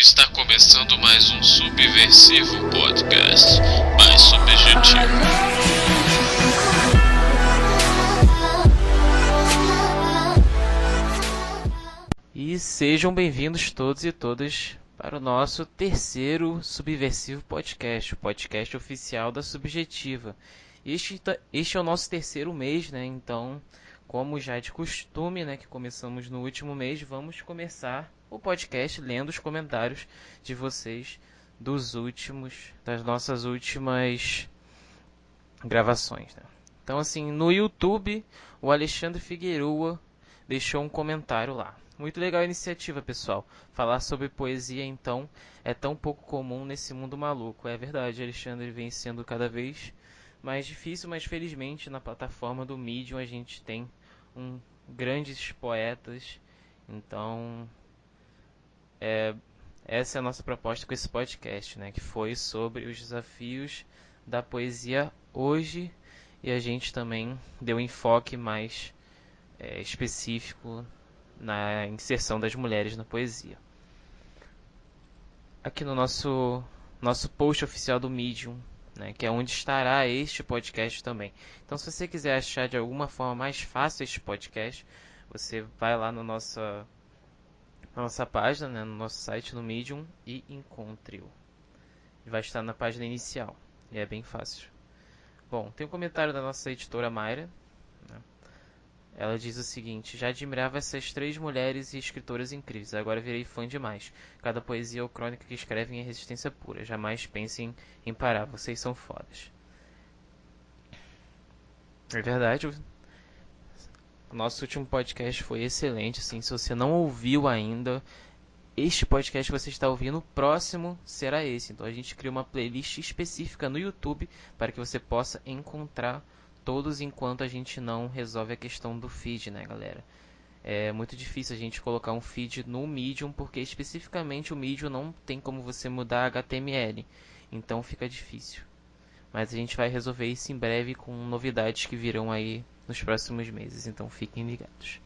Está começando mais um Subversivo Podcast, mais subjetivo. E sejam bem-vindos todos e todas para o nosso terceiro Subversivo Podcast, o podcast oficial da Subjetiva. Este é o nosso terceiro mês, né? Então, como já é de costume, né, que começamos no último mês, vamos começar o podcast lendo os comentários de vocês das nossas últimas gravações, né? Então, assim, no YouTube, o Alexandre Figueroa deixou um comentário lá. Muito legal a iniciativa, pessoal. Falar sobre poesia, então, é tão pouco comum nesse mundo maluco. É verdade, Alexandre, vem sendo cada vez mais difícil, mas felizmente na plataforma do Medium a gente tem grandes poetas. Então, essa é a nossa proposta com esse podcast, né? Que foi sobre os desafios da poesia hoje. E a gente também deu um enfoque mais específico na inserção das mulheres na poesia. Aqui no nosso post oficial do Medium, né, que é onde estará este podcast também. Então, se você quiser achar de alguma forma mais fácil este podcast, você vai lá na nossa página, né, no nosso site no Medium e encontre-o. Vai estar na página inicial e é bem fácil. Bom, tem um comentário da nossa editora Mayra, né? Ela diz o seguinte: já admirava essas três mulheres e escritoras incríveis, agora virei fã demais. Cada poesia ou crônica que escrevem é resistência pura. Jamais pensem em parar, vocês são fodas. É verdade, o nosso último podcast foi excelente, assim, se você não ouviu ainda este podcast que você está ouvindo, o próximo será esse. Então a gente criou uma playlist específica no YouTube para que você possa encontrar todos enquanto a gente não resolve a questão do feed, né, galera? É muito difícil a gente colocar um feed no Medium, porque especificamente o Medium não tem como você mudar HTML. Então fica difícil. Mas a gente vai resolver isso em breve com novidades que virão aí nos próximos meses. Então fiquem ligados.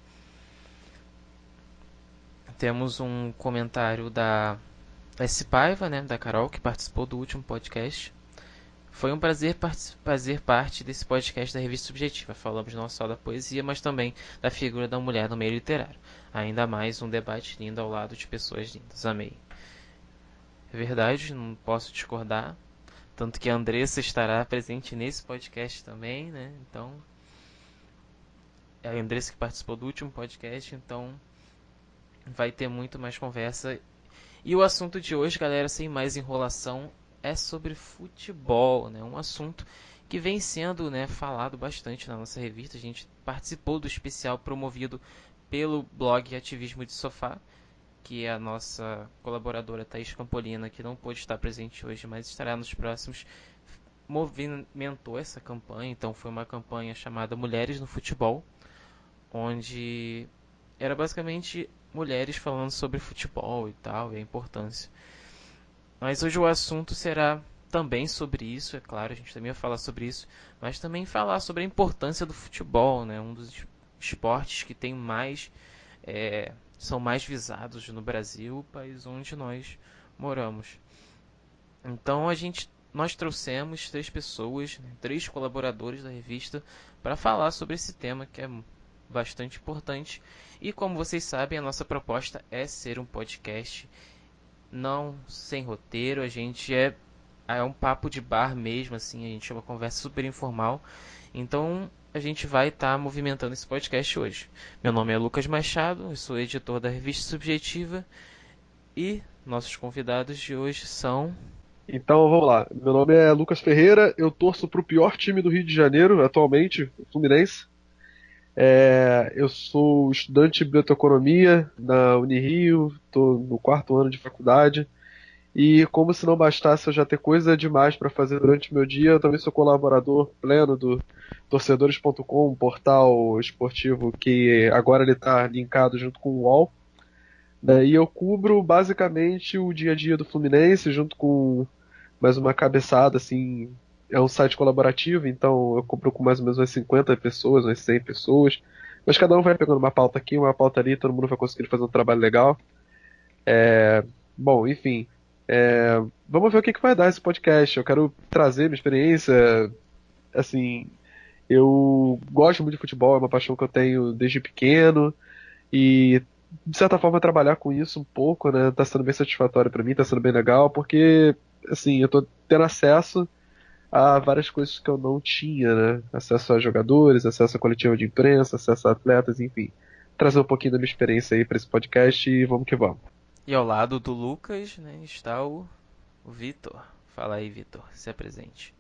Temos um comentário da S. Paiva, né, da Carol, que participou do último podcast. Foi um prazer fazer parte desse podcast da Revista Subjetiva. Falamos não só da poesia, mas também da figura da mulher no meio literário. Ainda mais um debate lindo ao lado de pessoas lindas. Amei. É verdade, não posso discordar. Tanto que a Andressa estará presente nesse podcast também, né? Então, é a Andressa que participou do último podcast, então vai ter muito mais conversa. E o assunto de hoje, galera, sem mais enrolação, é sobre futebol, né? Um assunto que vem sendo, né, falado bastante na nossa revista. A gente participou do especial promovido pelo blog Ativismo de Sofá, que é a nossa colaboradora Thaís Campolina, que não pôde estar presente hoje, mas estará nos próximos. Movimentou essa campanha, então foi uma campanha chamada Mulheres no Futebol, onde era basicamente mulheres falando sobre futebol e tal, e a importância. Mas hoje o assunto será também sobre isso, é claro, a gente também vai falar sobre isso, mas também falar sobre a importância do futebol, né? Um dos esportes que tem são mais visados no Brasil, o país onde nós moramos. Então nós trouxemos três pessoas, né, três colaboradores da revista, para falar sobre esse tema que é bastante importante. E como vocês sabem, a nossa proposta é ser um podcast não sem roteiro. A gente é um papo de bar mesmo, assim, a gente é uma conversa super informal. Então a gente vai estar movimentando esse podcast hoje. Meu nome é Lucas Machado, eu sou editor da Revista Subjetiva e nossos convidados de hoje são... Então vamos lá, meu nome é Lucas Ferreira, eu torço para o pior time do Rio de Janeiro atualmente, o Fluminense. Eu sou estudante de biblioteconomia na Unirio, estou no quarto ano de faculdade. E como se não bastasse eu já ter coisa demais para fazer durante o meu dia, eu também sou colaborador pleno do Torcedores.com, um portal esportivo que agora ele está linkado junto com o UOL. Né, e eu cubro basicamente o dia a dia do Fluminense, junto com mais uma cabeçada, assim. É um site colaborativo, então eu cubro com mais ou menos umas 50 pessoas, umas 100 pessoas. Mas cada um vai pegando uma pauta aqui, uma pauta ali, todo mundo vai conseguindo fazer um trabalho legal. Bom, enfim. Vamos ver o que que vai dar esse podcast. Eu quero trazer minha experiência. Assim, eu gosto muito de futebol, é uma paixão que eu tenho desde pequeno. E, de certa forma, trabalhar com isso um pouco, né? Tá sendo bem satisfatório pra mim, tá sendo bem legal, porque, assim, eu tô tendo acesso a várias coisas que eu não tinha, né? Acesso a jogadores, acesso a coletiva de imprensa, acesso a atletas, enfim. Trazer um pouquinho da minha experiência aí pra esse podcast e vamos que vamos. E ao lado do Lucas, né, está o Vitor. Fala aí, Vitor, se apresente.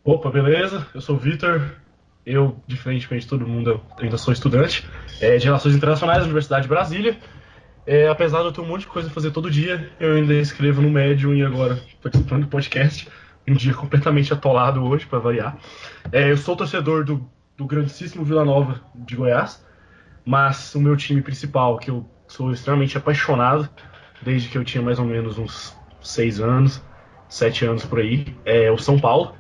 Opa, beleza? Eu sou o Vitor. Eu, diferentemente de todo mundo, eu ainda sou estudante de Relações Internacionais da Universidade de Brasília. Apesar de eu ter um monte de coisa a fazer todo dia, eu ainda escrevo no Medium e agora participando do podcast. Um dia completamente atolado hoje, para variar. Eu sou torcedor do grandíssimo Vila Nova de Goiás, mas o meu time principal, que eu sou extremamente apaixonado, desde que eu tinha mais ou menos uns 6 anos, 7 anos por aí, é o São Paulo.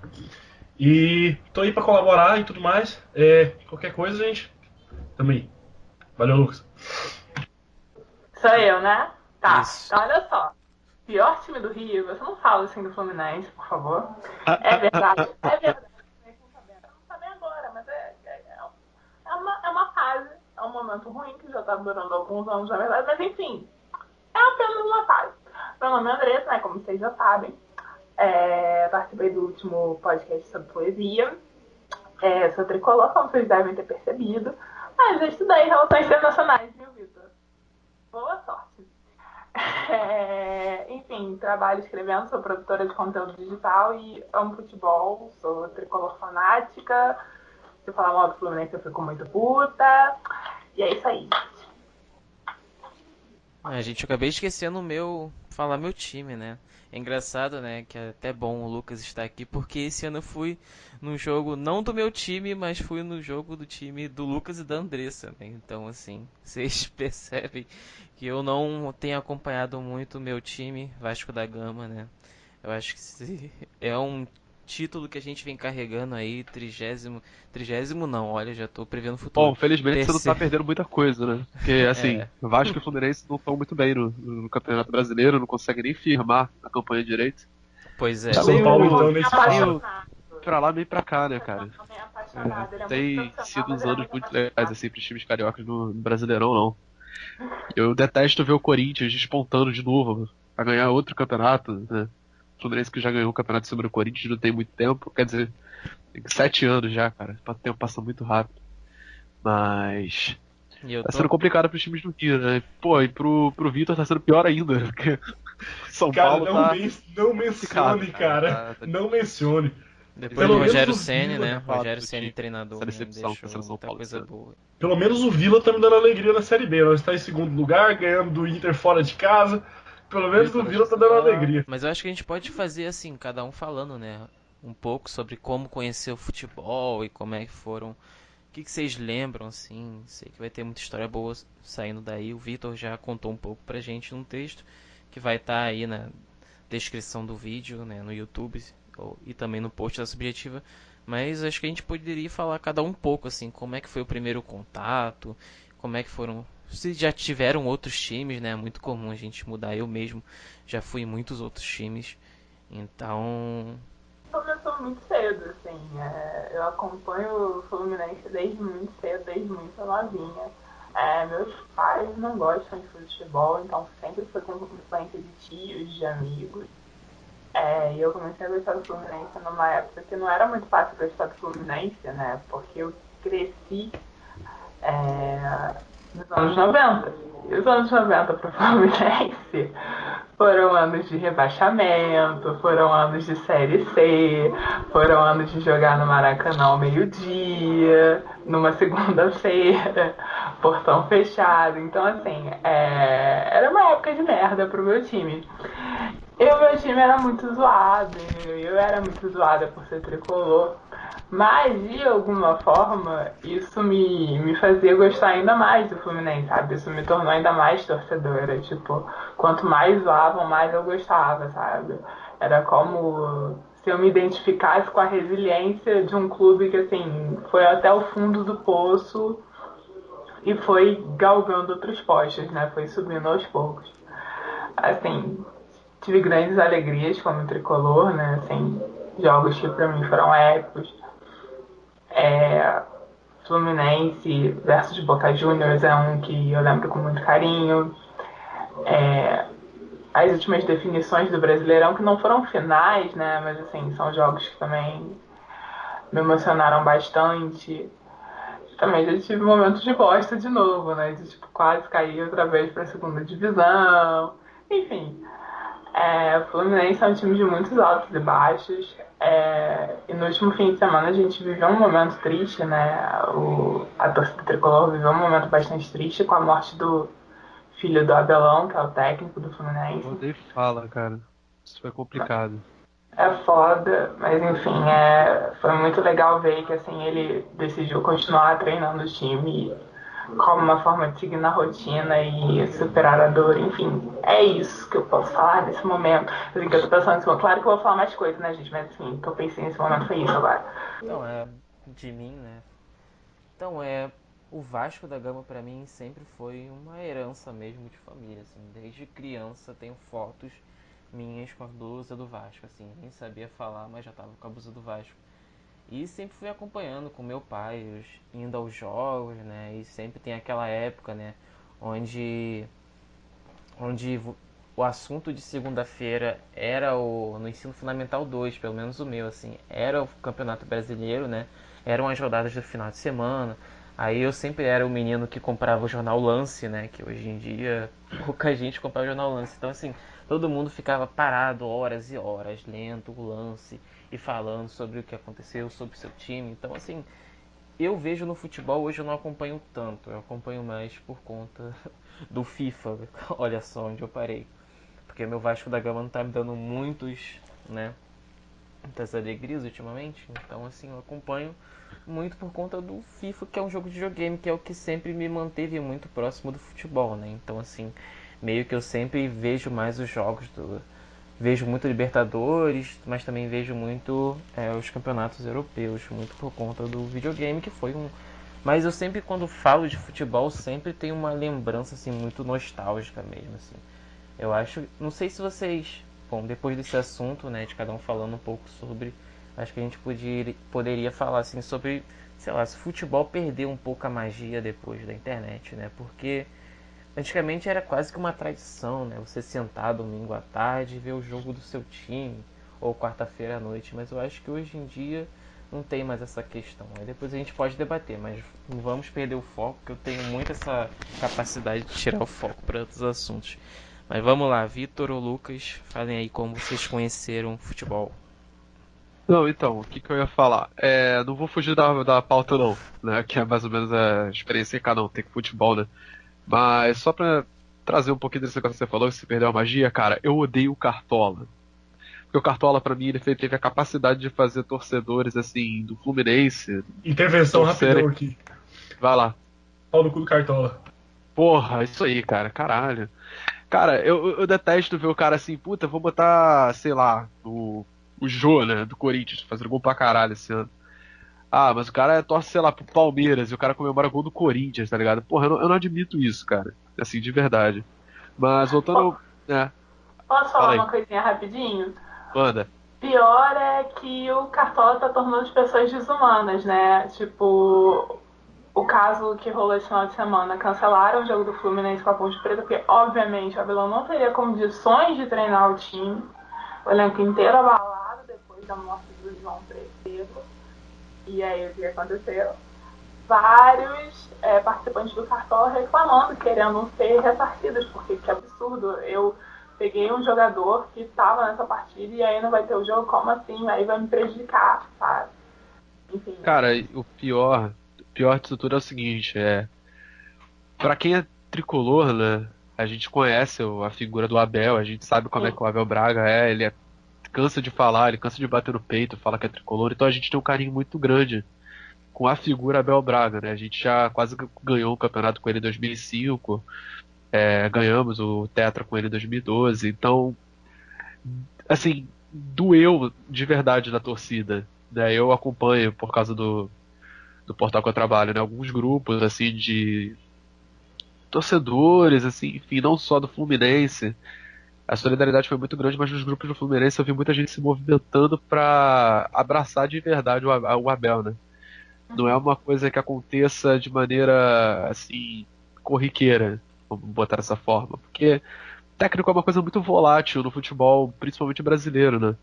E tô aí pra colaborar e tudo mais. Qualquer coisa, gente, tamo aí. Valeu, Lucas. Sou eu, né? Tá, Isso. então olha só. Pior time do Rio, você não fala assim do Fluminense, por favor. É verdade, é verdade. Vocês não sabem agora, mas é uma fase, é um momento ruim que já tá durando alguns anos, na verdade, mas enfim, é apenas uma fase. Meu nome é Andressa, né? Como vocês já sabem. Participei do último podcast sobre poesia. Sou tricolor, como vocês devem ter percebido. Mas eu estudei Relações Internacionais, viu, Vitor? Boa sorte. Enfim, trabalho escrevendo, sou produtora de conteúdo digital e amo futebol, sou tricolor fanática. Se eu falar mal do Fluminense, eu fico muito puta. E é isso aí. Gente, eu acabei esquecendo falar meu time, né? É engraçado, né, que é até bom o Lucas estar aqui, porque esse ano eu fui num jogo não do meu time, mas fui no jogo do time do Lucas e da Andressa, né? Então, assim, vocês percebem que eu não tenho acompanhado muito o meu time, Vasco da Gama, né? Eu acho que é um título que a gente vem carregando aí, trigésimo não, olha, já tô prevendo o futuro. Bom, felizmente você não tá Terceiro, perdendo muita coisa, né? Porque, assim, é, Vasco e Fluminense não estão muito bem no Campeonato Brasileiro, não conseguem nem firmar a campanha direito. pois é. Tá São Paulo, então, meio, nem se fala. meio pra lá, meio pra cá, né, cara? Não é apaixonado, ele é muito Tem profissional, sido mas uns ele é anos muito muito apaixonado. legais, assim, pros times cariocas no Brasileirão, não. Eu detesto ver o Corinthians despontando de novo pra ganhar outro campeonato, né? O Fluminense que já ganhou o campeonato sobre o Corinthians não tem muito tempo, quer dizer, tem 7 anos já, cara. O tempo passa muito rápido. Mas E eu tá tô sendo complicado pros times do Rio, né? Pô, e pro Vitor tá sendo pior ainda, porque São Cara, Paulo tá não complicado, mencione, cara. Tá Não mencione. depois do Pelo menos Rogério o Ceni, Vila, né? fato Rogério do Ceni time, treinador, essa né? decepção que tá sendo Deixou São muita Paulo esse coisa ano. boa. pelo menos o Vila tá me dando alegria na Série B. Nós está em segundo lugar, ganhando do Inter fora de casa. Pelo menos o Vitor, acho Vila que tá você dando tá. alegria. Mas eu acho que a gente pode fazer assim, cada um falando, né? Um pouco sobre como conhecer o futebol e como é que foram. O que que vocês lembram, assim? Sei que vai ter muita história boa saindo daí. O Vitor já contou um pouco pra gente num texto que vai estar aí na descrição do vídeo, né? No YouTube e também no post da Subjetiva. Mas acho que a gente poderia falar cada um pouco, assim, como é que foi o primeiro contato, como é que foram. Se já tiveram outros times, né? É muito comum a gente mudar. Eu mesmo já fui em muitos outros times. Então, Começou muito cedo, assim. Eu acompanho o Fluminense desde muito cedo, desde muito novinha. Meus pais não gostam de futebol, então sempre foi com influência de tios, de amigos. E eu comecei a gostar do Fluminense numa época que não era muito fácil gostar do Fluminense, né? Porque eu cresci nos anos 90. E os anos 90 para o Fluminense foram anos de rebaixamento, foram anos de Série C, foram anos de jogar no Maracanã ao meio-dia, numa segunda-feira, portão fechado. Então, assim, era uma época de merda pro meu time. E o meu time era muito zoado, eu era muito zoada por ser tricolor. Mas, de alguma forma, isso me fazia gostar ainda mais do Fluminense, sabe? Isso me tornou ainda mais torcedora. Tipo, quanto mais zoavam, mais eu gostava, sabe? Era como se eu me identificasse com a resiliência de um clube que, assim, foi até o fundo do poço e foi galgando outros postos, né? Foi subindo aos poucos. assim, tive grandes alegrias como tricolor, né? Assim, jogos que pra mim foram épicos. Fluminense versus Boca Juniors é um que eu lembro com muito carinho. As últimas definições do Brasileirão, que não foram finais, né? Mas assim, são jogos que também me emocionaram bastante. Também já tive momentos de bosta de novo, né? De tipo, quase cair outra vez pra segunda divisão. Enfim, o Fluminense é um time de muitos altos e baixos. E no último fim de semana a gente viveu um momento triste, né? A torcida tricolor viveu um momento bastante triste com a morte do filho do Abelão, que é o técnico do Fluminense. Nem fala, cara. Isso foi complicado. É foda, mas enfim, foi muito legal ver que assim, ele decidiu continuar treinando o time como uma forma de seguir na rotina e superar a dor, enfim, é isso que eu posso falar nesse momento. Assim, que eu tô pensando assim, claro que eu vou falar mais coisas, né, gente, mas assim, o que eu pensei nesse momento foi isso agora. Então, de mim, né? Então, o Vasco da Gama pra mim sempre foi uma herança mesmo de família, assim. Desde criança tenho fotos minhas com a blusa do Vasco, assim. Nem sabia falar, mas já tava com a blusa do Vasco. E sempre fui acompanhando com meu pai, indo aos jogos, né? E sempre tem aquela época, né? Onde o assunto de segunda-feira era no ensino fundamental 2, pelo menos o meu, assim, era o Campeonato Brasileiro, né? Eram as rodadas do final de semana. Aí eu sempre era o menino que comprava o jornal Lance, né? Que hoje em dia pouca gente comprava o jornal Lance. Então, assim, todo mundo ficava parado horas e horas lendo o Lance e falando sobre o que aconteceu, sobre o seu time. Então, assim, eu vejo no futebol, hoje eu não acompanho tanto, eu acompanho mais por conta do FIFA. Olha só onde eu parei. Porque meu Vasco da Gama não tá me dando né, muitas alegrias ultimamente. Então, assim, eu acompanho muito por conta do FIFA, que é um jogo de videogame, que é o que sempre me manteve muito próximo do futebol, né? Então, assim, meio que eu sempre vejo mais os jogos vejo muito Libertadores, mas também vejo muito os campeonatos europeus, muito por conta do videogame, que foi um. Mas eu sempre, quando falo de futebol, sempre tenho uma lembrança assim muito nostálgica mesmo, assim. Eu acho, não sei se vocês, bom, depois desse assunto, né, de cada um falando um pouco sobre, acho que a gente poderia falar assim sobre, sei lá, se o futebol perdeu um pouco a magia depois da internet, né? Porque antigamente era quase que uma tradição, né? Você sentar domingo à tarde e ver o jogo do seu time, ou quarta-feira à noite. Mas eu acho que hoje em dia não tem mais essa questão. Aí depois a gente pode debater, mas não vamos perder o foco, porque eu tenho muito essa capacidade de tirar o foco para outros assuntos. Mas vamos lá, Vitor ou Lucas, falem aí como vocês conheceram futebol. Não, então, o que eu ia falar? Não vou fugir da pauta não, né? Que é mais ou menos a experiência em cada um, tem com futebol, né? Mas só pra trazer um pouquinho desse negócio que você falou, que você perdeu a magia, cara, eu odeio o Cartola. Porque o Cartola, pra mim, ele teve a capacidade de fazer torcedores, assim, do Fluminense. Intervenção torcerem. rapidão aqui. Vai lá. Pau no cu do Cartola. Porra, isso aí, cara, caralho. Cara, eu detesto ver o cara assim, puta, vou botar, sei lá, o Jô, né, do Corinthians, fazendo gol pra caralho esse ano. Ah, mas o cara torce, sei lá, pro Palmeiras e o cara comemora gol do Corinthians, tá ligado? Porra, eu não admito isso, cara. Assim, de verdade. Mas voltando ao. Posso Fala falar aí, uma coisinha rapidinho? manda. Pior é que o Cartola tá tornando as pessoas desumanas, né? Tipo, o caso que rolou esse final de semana, cancelaram o jogo do Fluminense com a Ponte Preta, porque obviamente o Abelão não teria condições de treinar o time. O elenco inteiro abalado depois da morte do João Pedro. E aí o que aconteceu? Vários participantes do Cartola reclamando, querendo ser ressarcidos, porque que absurdo. Eu peguei um jogador que estava nessa partida e aí não vai ter o jogo, como assim? Aí vai me prejudicar, sabe? Enfim. Cara, o pior disso tudo é o seguinte, pra quem é tricolor, né, a gente conhece a figura do Abel, a gente sabe como é que o Abel Braga cansa de falar, ele cansa de bater no peito, fala que é tricolor, então a gente tem um carinho muito grande com a figura Abel Braga, né, a gente já quase ganhou o campeonato com ele em 2005, ganhamos o Tetra com ele em 2012, então, assim, doeu de verdade na torcida, né, eu acompanho por causa do portal que eu trabalho, né, alguns grupos, assim, de torcedores, assim, enfim, não só do Fluminense, A solidariedade foi muito grande, mas nos grupos do Fluminense eu vi muita gente se movimentando pra abraçar de verdade o Abel, né? Não é uma coisa que aconteça de maneira, assim, corriqueira, vamos botar dessa forma. Porque técnico é uma coisa muito volátil no futebol, principalmente brasileiro, né?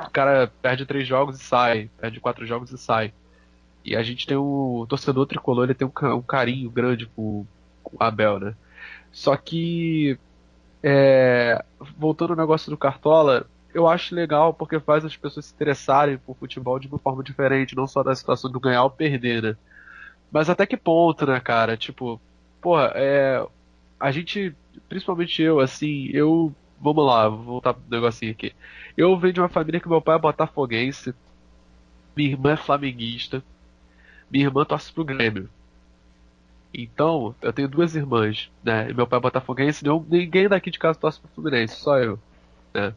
O cara perde 3 jogos e sai, perde 4 jogos e sai. E a gente tem o torcedor tricolor, ele tem um carinho grande com o Abel, né? Só que, voltando ao negócio do Cartola, eu acho legal porque faz as pessoas se interessarem por futebol de uma forma diferente, não só da situação do ganhar ou perder, né? Mas até que ponto, né, cara? Tipo, porra, a gente, principalmente eu, assim, vamos lá, vou voltar pro negocinho aqui. Eu venho de uma família que meu pai é botafoguense, minha irmã é flamenguista, minha irmã torce pro Grêmio. Então, eu tenho 2 irmãs, né? E meu pai é botafoguense, ninguém daqui de casa torce pro Fluminense, só eu, né?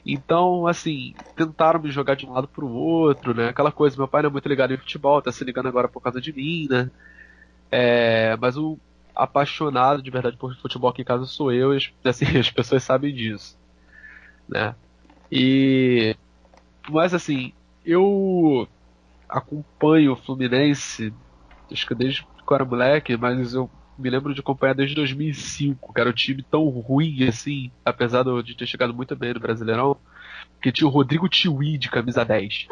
Então, assim, tentaram me jogar de um lado pro outro, né? Aquela coisa, meu pai não é muito ligado em futebol, tá se ligando agora por causa de mim, né? Mas o apaixonado de verdade por futebol aqui em casa sou eu, e assim, as pessoas sabem disso, né? Mas assim, eu acompanho o Fluminense, acho que desde que eu era moleque, mas eu me lembro de acompanhar desde 2005, que era um time tão ruim assim, apesar de ter chegado muito bem no Brasileirão, que tinha o Rodrigo Tiwi de camisa 10.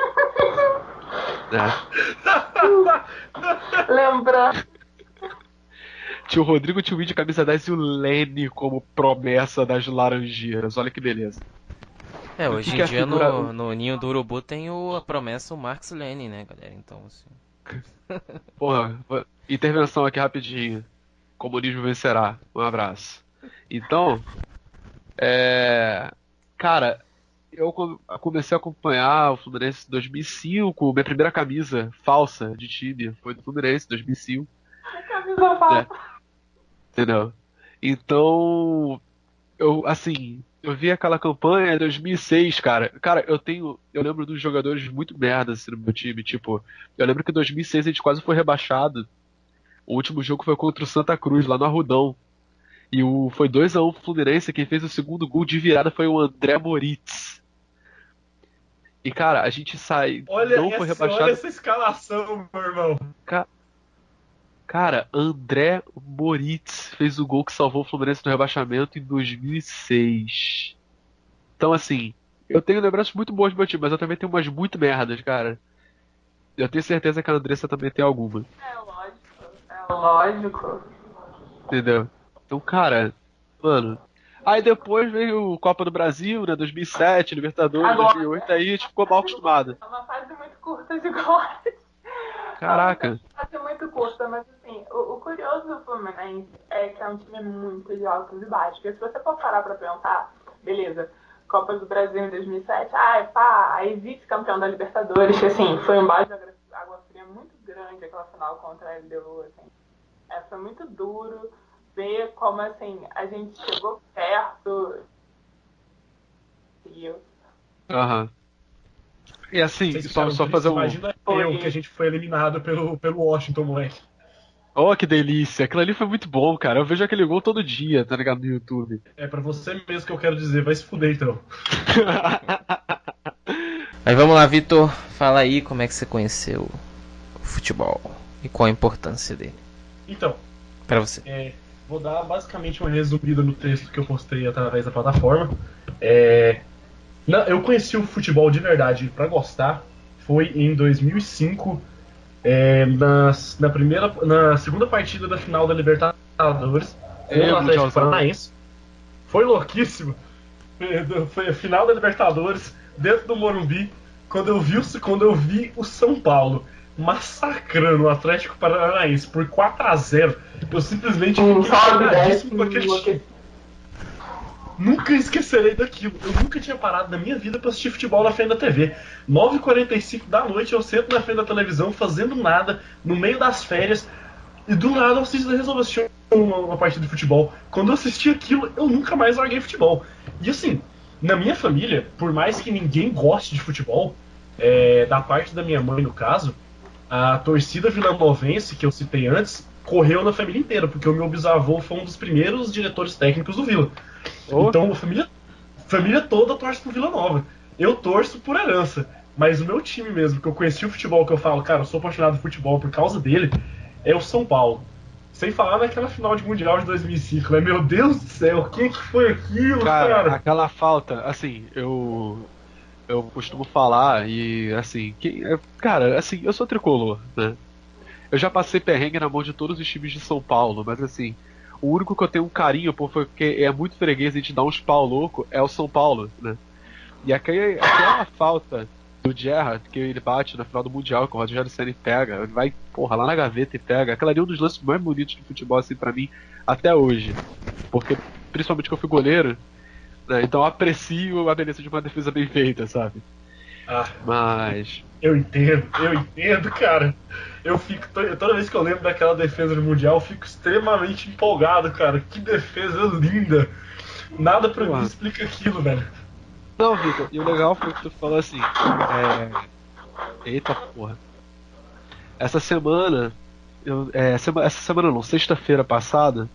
Né? Lembra? Tinha o Rodrigo Tiwi de camisa 10 e o Lene como promessa das Laranjeiras. Olha que beleza. Hoje em dia no Ninho do Urubu tem a promessa, o Marcos Lene, né, galera? Então, assim... Porra, intervenção aqui rapidinho. Comunismo vencerá. Um abraço. Então, cara, eu comecei a acompanhar o Fluminense em 2005. Minha primeira camisa falsa de time foi do Fluminense, 2005. Camisa falsa. Entendeu? Então, eu vi aquela campanha em 2006, cara. Cara, eu lembro dos jogadores muito merda assim, no meu time. Tipo, eu lembro que em 2006 a gente quase foi rebaixado. O último jogo foi contra o Santa Cruz, lá no Arrudão. E foi 2-1 pro Fluminense. Quem fez o segundo gol de virada foi o André Moritz. E, cara, a gente não foi rebaixado. Olha essa escalação, meu irmão. Cara, André Moritz fez o gol que salvou o Fluminense do rebaixamento em 2006. Então, assim, eu tenho lembranças muito boas do meu time, mas eu também tenho umas muito merdas, cara. Eu tenho certeza que a Andressa também tem alguma. É lógico. Entendeu? Então, cara, mano. Aí depois veio o Copa do Brasil, né? 2007, Libertadores, Agora, 2008, aí a gente ficou mal acostumado. É uma fase muito curta de glória. Caraca. É uma fase muito curta, mas assim, o curioso do Fluminense é que é um time muito de altos e baixos. Porque se você for parar pra pensar, beleza, Copa do Brasil em 2007, aí vice-campeão da Libertadores, que assim, foi um balde de água fria muito grande aquela final contra a LDU, assim. Foi muito duro ver como, assim, a gente chegou perto. Aham. E assim, só fazer um... Imagina que a gente foi eliminado pelo Washington, moleque. Oh, que delícia. Aquilo ali foi muito bom, cara. Eu vejo aquele gol todo dia, tá ligado, no YouTube. É pra você mesmo que eu quero dizer, vai se fuder então. Mas vamos lá, Vitor. Fala aí como é que você conheceu o futebol e qual a importância dele. Então, pra você. Vou dar basicamente uma resumida no texto que eu postei através da plataforma. Eu conheci o futebol de verdade pra gostar. Foi em 2005, na segunda partida da final da Libertadores com o Atlético Paranaense. Foi louquíssimo. Foi a final da Libertadores dentro do Morumbi. Quando eu vi o São Paulo massacrando o Atlético Paranaense por 4-0, eu simplesmente fiquei impressionadíssimo com aquele time. Nunca esquecerei daquilo. Eu nunca tinha parado na minha vida pra assistir futebol na frente da TV. 9h45 da noite eu sento na frente da televisão fazendo nada, no meio das férias, e do nada eu resolvo assistir uma partida de futebol. Quando eu assisti aquilo, eu nunca mais larguei futebol. E assim, na minha família, por mais que ninguém goste de futebol, da parte da minha mãe no caso, a torcida vilanovense que eu citei antes correu na família inteira, porque o meu bisavô foi um dos primeiros diretores técnicos do Vila. Oh. Então a família toda torce pro Vila Nova. Eu torço por herança. Mas o meu time mesmo, que eu conheci o futebol, que eu falo, cara, eu sou apaixonado por futebol por causa dele, é o São Paulo. Sem falar naquela final de Mundial de 2005, né? Meu Deus do céu, o que foi aquilo, cara? Aquela falta, assim, eu costumo falar e, assim, cara, assim, eu sou tricolor, né? Eu já passei perrengue na mão de todos os times de São Paulo, mas, assim, o único que eu tenho um carinho, pô, foi porque é muito freguês e a gente dá uns pau louco, é o São Paulo, né? E aquela falta do Gerrard, que ele bate na final do Mundial, que o Rogério Ceni pega, ele vai, porra, lá na gaveta e pega. Aquela ali é um dos lances mais bonitos do futebol, assim, pra mim, até hoje. Porque, principalmente que eu fui goleiro, né, então eu aprecio a beleza de uma defesa bem feita, sabe? Mas... Eu entendo, cara. Eu fico, toda vez que eu lembro daquela defesa do Mundial, eu fico extremamente empolgado, cara. Que defesa linda. Nada pra mim explica aquilo, velho. Não, Victor, e o legal foi que tu falou assim, eita porra. Essa semana, essa semana não, sexta-feira passada,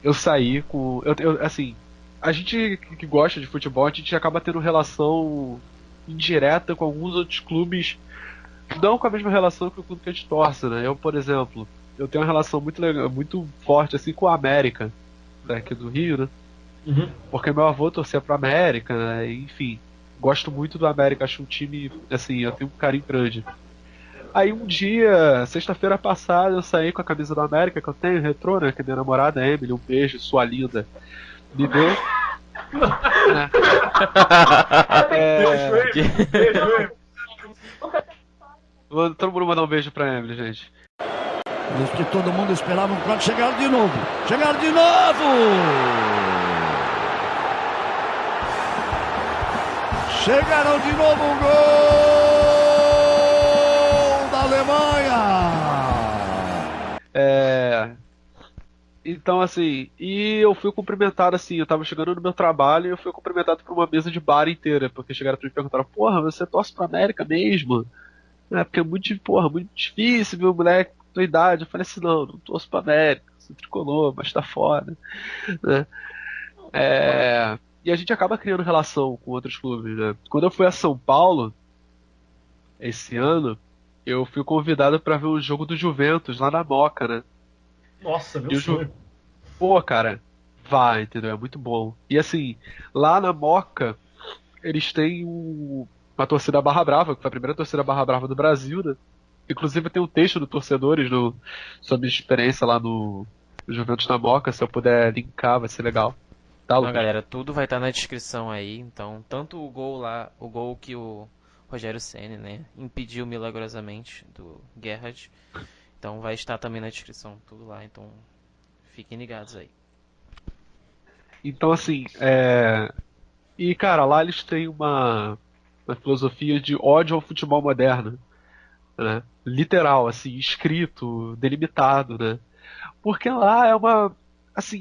eu saí com... assim, a gente que gosta de futebol, a gente acaba tendo relação indireta com alguns outros clubes, não com a mesma relação que o clube que a gente torce, né? Eu, por exemplo, eu tenho uma relação muito legal, muito forte assim com a América, daqui do Rio, né? Uhum. Porque meu avô torcia pro América, né? Enfim, gosto muito do América, acho um time, assim, eu tenho um carinho grande. Aí um dia, sexta-feira passada, eu saí com a camisa do América que eu tenho, retrô, né? Que minha namorada, Emily, um beijo, sua linda, me deu. Todo mundo mandar um beijo pra Emily, gente. Isso que todo mundo esperava, pode chegar de novo. Chegar de novo! Chegaram de novo o gol da Alemanha! Então, assim, e eu fui cumprimentado, assim, eu tava chegando no meu trabalho e eu fui cumprimentado por uma mesa de bar inteira, porque chegaram pra mim e perguntaram, porra, você torce pra América mesmo? Porque é muito difícil ver um moleque com tua idade. Eu falei assim, não torço pra América, sou tricolor, mas tá foda, né? E a gente acaba criando relação com outros clubes, né? Quando eu fui a São Paulo, esse ano, eu fui convidado pra ver o jogo do Juventus lá na Moca, né? Nossa, meu sonho. Pô, cara, vai, entendeu? É muito bom. E assim, lá na Moca, eles têm uma torcida Barra Brava, que foi a primeira torcida Barra Brava do Brasil, né? Inclusive tem um texto do torcedores sobre a experiência lá no Juventus na Moca, se eu puder linkar, vai ser legal. Tá, Não, Lucas? galera, tudo vai estar na descrição aí, então, tanto o gol lá, o gol que o Rogério Ceni, né, impediu milagrosamente do Gerrard, então vai estar também na descrição, tudo lá, então fiquem ligados aí. Então, assim, e, cara, lá eles têm uma filosofia de ódio ao futebol moderno, né? Literal, assim, escrito, delimitado, né? Porque lá é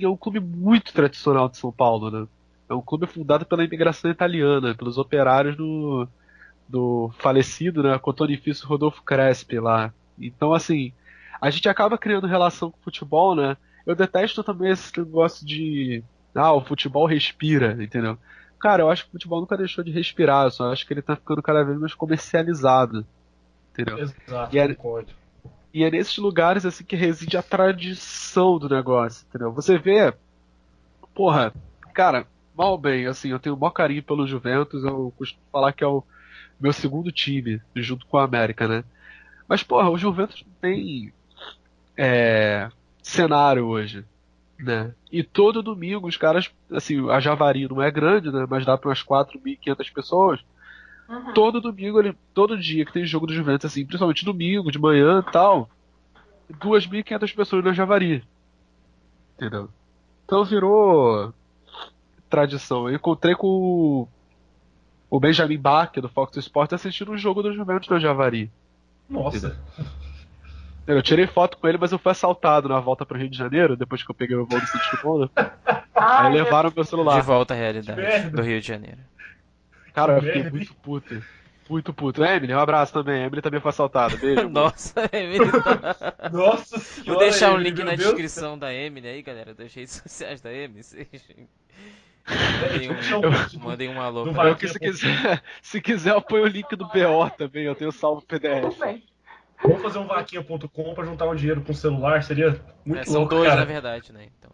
um clube muito tradicional de São Paulo, né? É um clube fundado pela imigração italiana, pelos operários do falecido, né, Cotonifício Rodolfo Crespi lá. Então, assim, a gente acaba criando relação com o futebol, né? Eu detesto também esse negócio de o futebol respira, entendeu? Cara, eu acho que o futebol nunca deixou de respirar, eu só acho que ele tá ficando cada vez mais comercializado, entendeu? Exato, concordo. E é nesses lugares assim que reside a tradição do negócio, entendeu? Você vê, porra, cara, mal bem, assim, eu tenho o maior carinho pelo Juventus, eu costumo falar que é o meu segundo time, junto com a América, né? Mas, porra, o Juventus não tem cenário hoje, né? E todo domingo os caras, assim, a Javari não é grande, né? Mas dá para umas 4.500 pessoas. Uhum. Todo domingo, todo dia que tem jogo do Juventus, assim, principalmente domingo, de manhã e tal, 2.500 pessoas na Javari. Entendeu? Então virou tradição. Eu encontrei com o Benjamin Bach, do Fox Sports, assistindo um jogo do Juventus na Javari. Nossa. Eu tirei foto com ele, mas eu fui assaltado na volta pro Rio de Janeiro, depois que eu peguei o voo do City Bom, né? Aí levaram meu celular. De volta à realidade do Rio de Janeiro. Cara, eu fiquei muito puto. Muito puto. Emily, um abraço também. Emily também foi assaltada. Beijo. Nossa, Emily tá... Nossa Vou senhora, deixar o Emily, link meu na Deus. descrição da Emily aí, galera, das redes sociais da Emily. Vocês mandem um alô do pra Eu ela. que se quiser eu ponho o link do BO também. Eu tenho salvo Tudo PDF. bem. Vamos fazer um vaquinha.com pra juntar um dinheiro com o celular, seria muito São louco, dois, cara. na verdade, né? Então,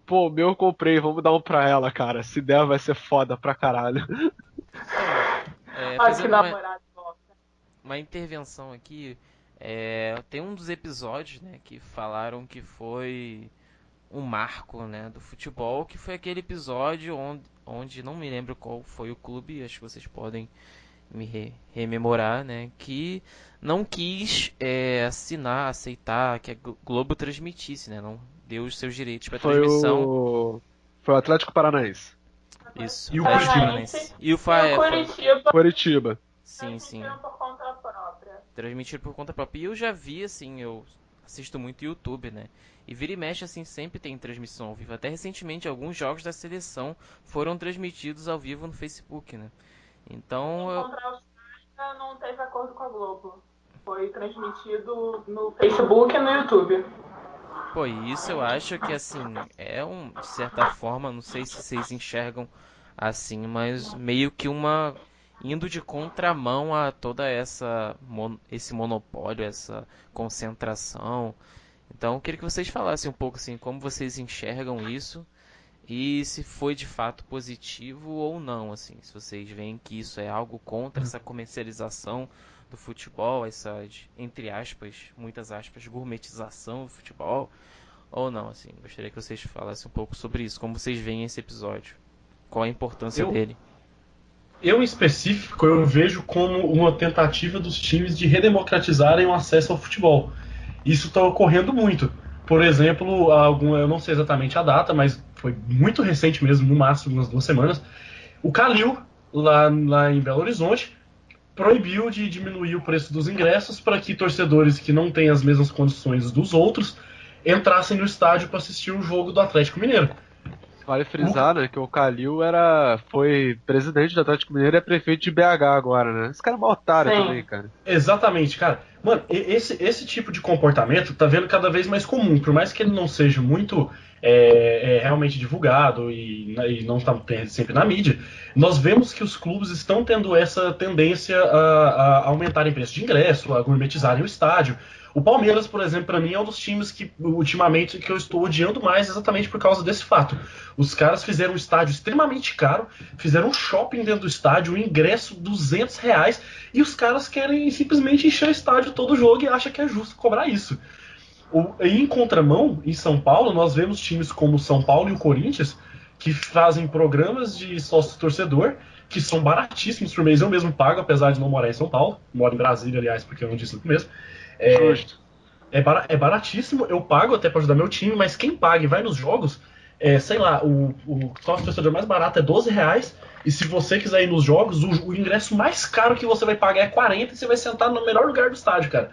Pô, o meu eu comprei. Vamos dar um pra ela, cara. Se der, vai ser foda pra caralho. Olha que fazendo namorado nossa. uma intervenção aqui, tem um dos episódios, né, que falaram que foi um marco, né, do futebol, que foi aquele episódio onde não me lembro qual foi o clube, acho que vocês podem me rememorar, né, que não quis aceitar que a Globo transmitisse, né, não deu os seus direitos para transmissão. Foi o Atlético Paranaense. Isso. E o Atlético Curitiba? Paranaense. E o E o Curitiba Curitiba. Sim, sim. transmitiu por conta própria. Transmitido por conta própria. E eu já vi, assim, eu assisto muito YouTube, né? E vira e mexe, assim, sempre tem transmissão ao vivo. Até recentemente, alguns jogos da seleção foram transmitidos ao vivo no Facebook, né? Então, Contra a Austrália não teve acordo com a Globo. Foi transmitido no Facebook e no YouTube. pô, e isso eu acho que, assim, de certa forma, não sei se vocês enxergam assim, mas meio que indo de contramão a toda esse monopólio, essa concentração. Então, eu queria que vocês falassem um pouco assim, como vocês enxergam isso e se foi de fato positivo ou não, assim, se vocês veem que isso é algo contra essa comercialização do futebol, essa, entre aspas, muitas aspas, gourmetização do futebol, ou não, assim. Gostaria que vocês falassem um pouco sobre isso, como vocês veem esse episódio, qual a importância dele. Eu, em específico, eu vejo como uma tentativa dos times de redemocratizarem o acesso ao futebol. Isso está ocorrendo muito. Por exemplo, eu não sei exatamente a data, mas foi muito recente mesmo, no máximo umas 2 semanas, o Calil, lá em Belo Horizonte, proibiu de diminuir o preço dos ingressos para que torcedores que não têm as mesmas condições dos outros entrassem no estádio para assistir o jogo do Atlético Mineiro. Vale frisar, né, que o Calil foi presidente do Atlético Mineiro e é prefeito de BH agora, né? Esse cara é uma otário Sim. também, cara. Exatamente, cara. Mano, esse tipo de comportamento tá vendo cada vez mais comum. Por mais que ele não seja muito realmente divulgado e não está sempre na mídia, nós vemos que os clubes estão tendo essa tendência a aumentarem o preço de ingresso, a gourmetizarem o estádio. O Palmeiras, por exemplo, para mim é um dos times que ultimamente que eu estou odiando mais exatamente por causa desse fato. Os caras fizeram um estádio extremamente caro, fizeram um shopping dentro do estádio, um ingresso R$200, e os caras querem simplesmente encher o estádio todo jogo e acham que é justo cobrar isso. Em contramão, em São Paulo, nós vemos times como o São Paulo e o Corinthians que fazem programas de sócio-torcedor que são baratíssimos por mês. Eu mesmo pago, apesar de não morar em São Paulo. Moro em Brasília, aliás, porque eu não disse no começo. Justo. É baratíssimo, eu pago até para ajudar meu time, mas quem paga e vai nos jogos, sei lá, o sócio-torcedor mais barato é R$12, e se você quiser ir nos jogos, o ingresso mais caro que você vai pagar é 40 e você vai sentar no melhor lugar do estádio, cara.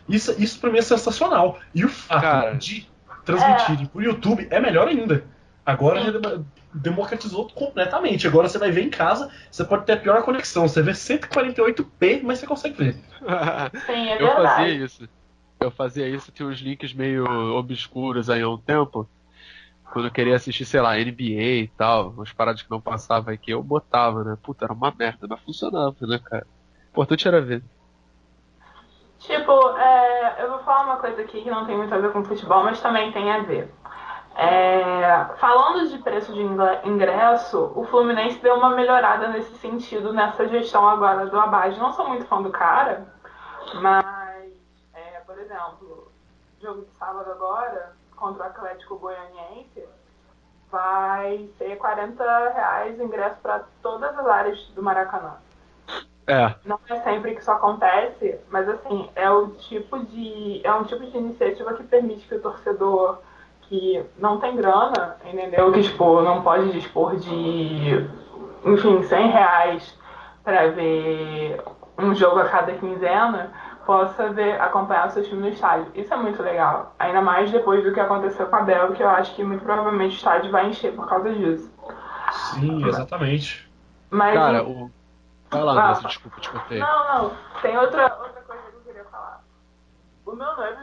Isso pra mim é sensacional. E o fato de transmitirem por YouTube é melhor ainda. Agora democratizou completamente. Agora você vai ver em casa, você pode ter a pior conexão. Você vê 148p, mas você consegue ver. Sim, é Eu verdade. fazia isso, tinha uns links meio obscuros aí há um tempo. Quando eu queria assistir, sei lá, NBA e tal, umas paradas que não passavam aqui, eu botava, né? Puta, era uma merda, mas funcionava, né, cara? O importante era ver. Tipo, eu vou falar uma coisa aqui que não tem muito a ver com futebol, mas também tem a ver. Falando de preço de ingresso, o Fluminense deu uma melhorada nesse sentido, nessa gestão agora do Abad. Não sou muito fã do cara, mas, por exemplo, jogo de sábado agora, contra o Atlético Goianiense, vai ser R$40 o ingresso para todas as áreas do Maracanã. Não é sempre que isso acontece, mas assim, é um tipo de iniciativa que permite que o torcedor que não tem grana, entendeu? Que tipo, não pode dispor de, enfim, R$100 para ver um jogo a cada quinzena, possa acompanhar o seu time no estádio. Isso é muito legal. Ainda mais depois do que aconteceu com a Bel, que eu acho que muito provavelmente o estádio vai encher por causa disso. Sim, exatamente. Mas, Cara, Vai lá, Ah, Andressa, desculpa, te cortei. Não. Tem outra coisa que eu queria falar. O meu noivo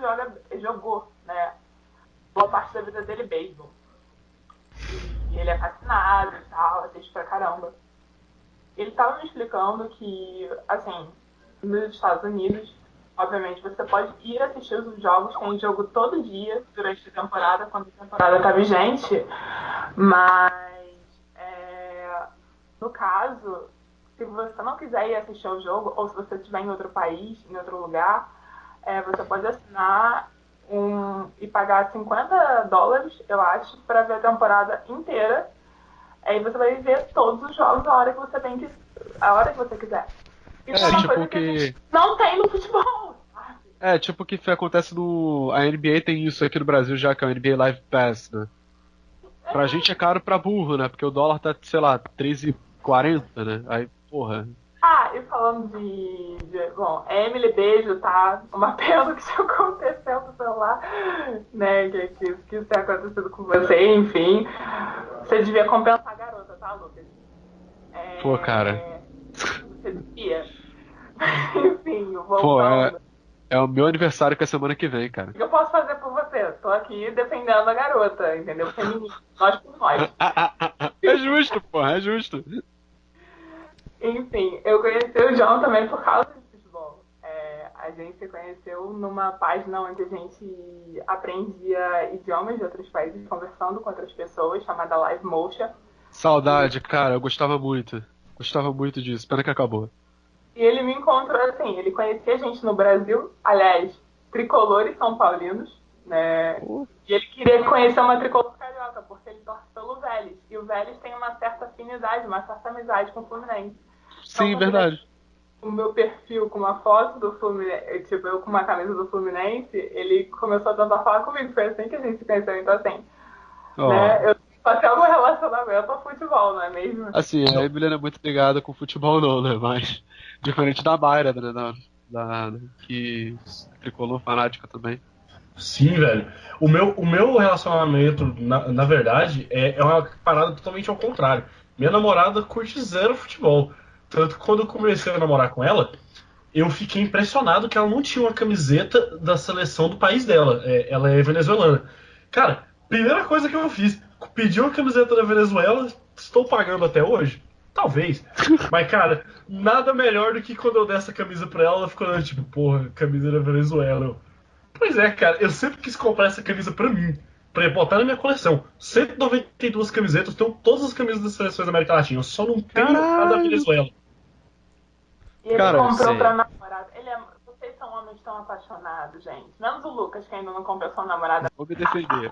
jogou, né? Boa parte da vida dele beisebol. E ele é fascinado e tal, assiste pra caramba. Ele tava me explicando que, assim, nos Estados Unidos, obviamente, você pode ir assistir os jogos, tem jogo todo dia durante a temporada, quando a temporada tá vigente, mas, no caso, se você não quiser ir assistir ao jogo, ou se você estiver em outro país, em outro lugar, você pode assinar e pagar $50, eu acho, para ver a temporada inteira. Aí você vai ver todos os jogos a hora que você quiser. Isso é uma tipo coisa que a gente não tem no futebol, sabe? Tipo o que acontece no... A NBA tem isso aqui no Brasil já, que é o NBA Live Pass, né? Pra gente é caro pra burro, né? Porque o dólar tá, sei lá, 13,40, né? Aí, porra... E falando bom, Emily, beijo, tá? Uma pena que isso aconteceu no celular, né? Que isso tenha acontecido com você, enfim. Você devia compensar a garota, tá, Lucas? Pô, cara... Você devia. Enfim, Pô, voltando. é o meu aniversário que é semana que vem, cara. O que eu posso fazer por você? Tô aqui defendendo a garota, entendeu? Feminino. Nós por nós. É justo, porra, é justo. Enfim, eu conheci o João também por causa de futebol. A gente se conheceu numa página onde a gente aprendia idiomas de outros países conversando com outras pessoas, chamada Live Motion. Saudade, cara, eu gostava muito. Gostava muito disso, pena que acabou. E ele me encontrou assim, ele conhecia a gente no Brasil, aliás, tricolores são paulinos, né? E ele queria conhecer uma tricolor carioca, porque ele torce pelo Vélez. E o Vélez tem uma certa afinidade, uma certa amizade com o Fluminense. Sim, verdade. O meu perfil com uma foto do Fluminense, tipo, eu com uma camisa do Fluminense, ele começou a tentar falar comigo, foi assim que a gente se conheceu, então assim, né? Eu passei algum relacionamento ao futebol, não é mesmo? Assim, a Emily não é muito ligada com futebol não, né? Mas, diferente da Mayra, né? Que tricolor fanática também. Sim, velho. O meu relacionamento, na verdade, é uma parada totalmente ao contrário. Minha namorada curte zero futebol. Tanto que quando eu comecei a namorar com ela, eu fiquei impressionado que ela não tinha uma camiseta da seleção do país dela. Ela é venezuelana. Cara, primeira coisa que eu fiz, pedi uma camiseta da Venezuela, estou pagando até hoje? Talvez. Mas, cara, nada melhor do que quando eu der essa camisa pra ela ficou olhando, tipo, porra, camisa da Venezuela. Pois é, cara, eu sempre quis comprar essa camisa pra mim, pra botar na minha coleção. 192 camisetas, tenho todas as camisas das seleções da América Latina, eu só não tenho a da Venezuela. E ele Cara, comprou pra namorada. Vocês são homens tão apaixonados, gente. Menos o Lucas, que ainda não comprou sua namorada. Vou me defender.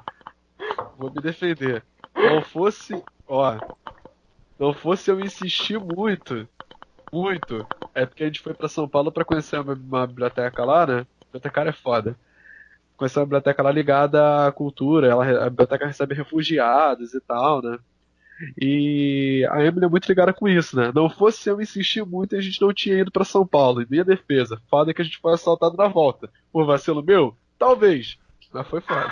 Não fosse eu insistir muito, é porque a gente foi pra São Paulo pra conhecer uma biblioteca lá, né? A bibliotecária é foda. Conhecer uma biblioteca lá ligada à cultura, a biblioteca recebe refugiados e tal, né? E a Emily é muito ligada com isso, né? Não fosse eu insistir muito, a gente não tinha ido pra São Paulo. Em minha defesa, foda que a gente foi assaltado na volta. Por vacilo meu? Talvez. Mas foi foda.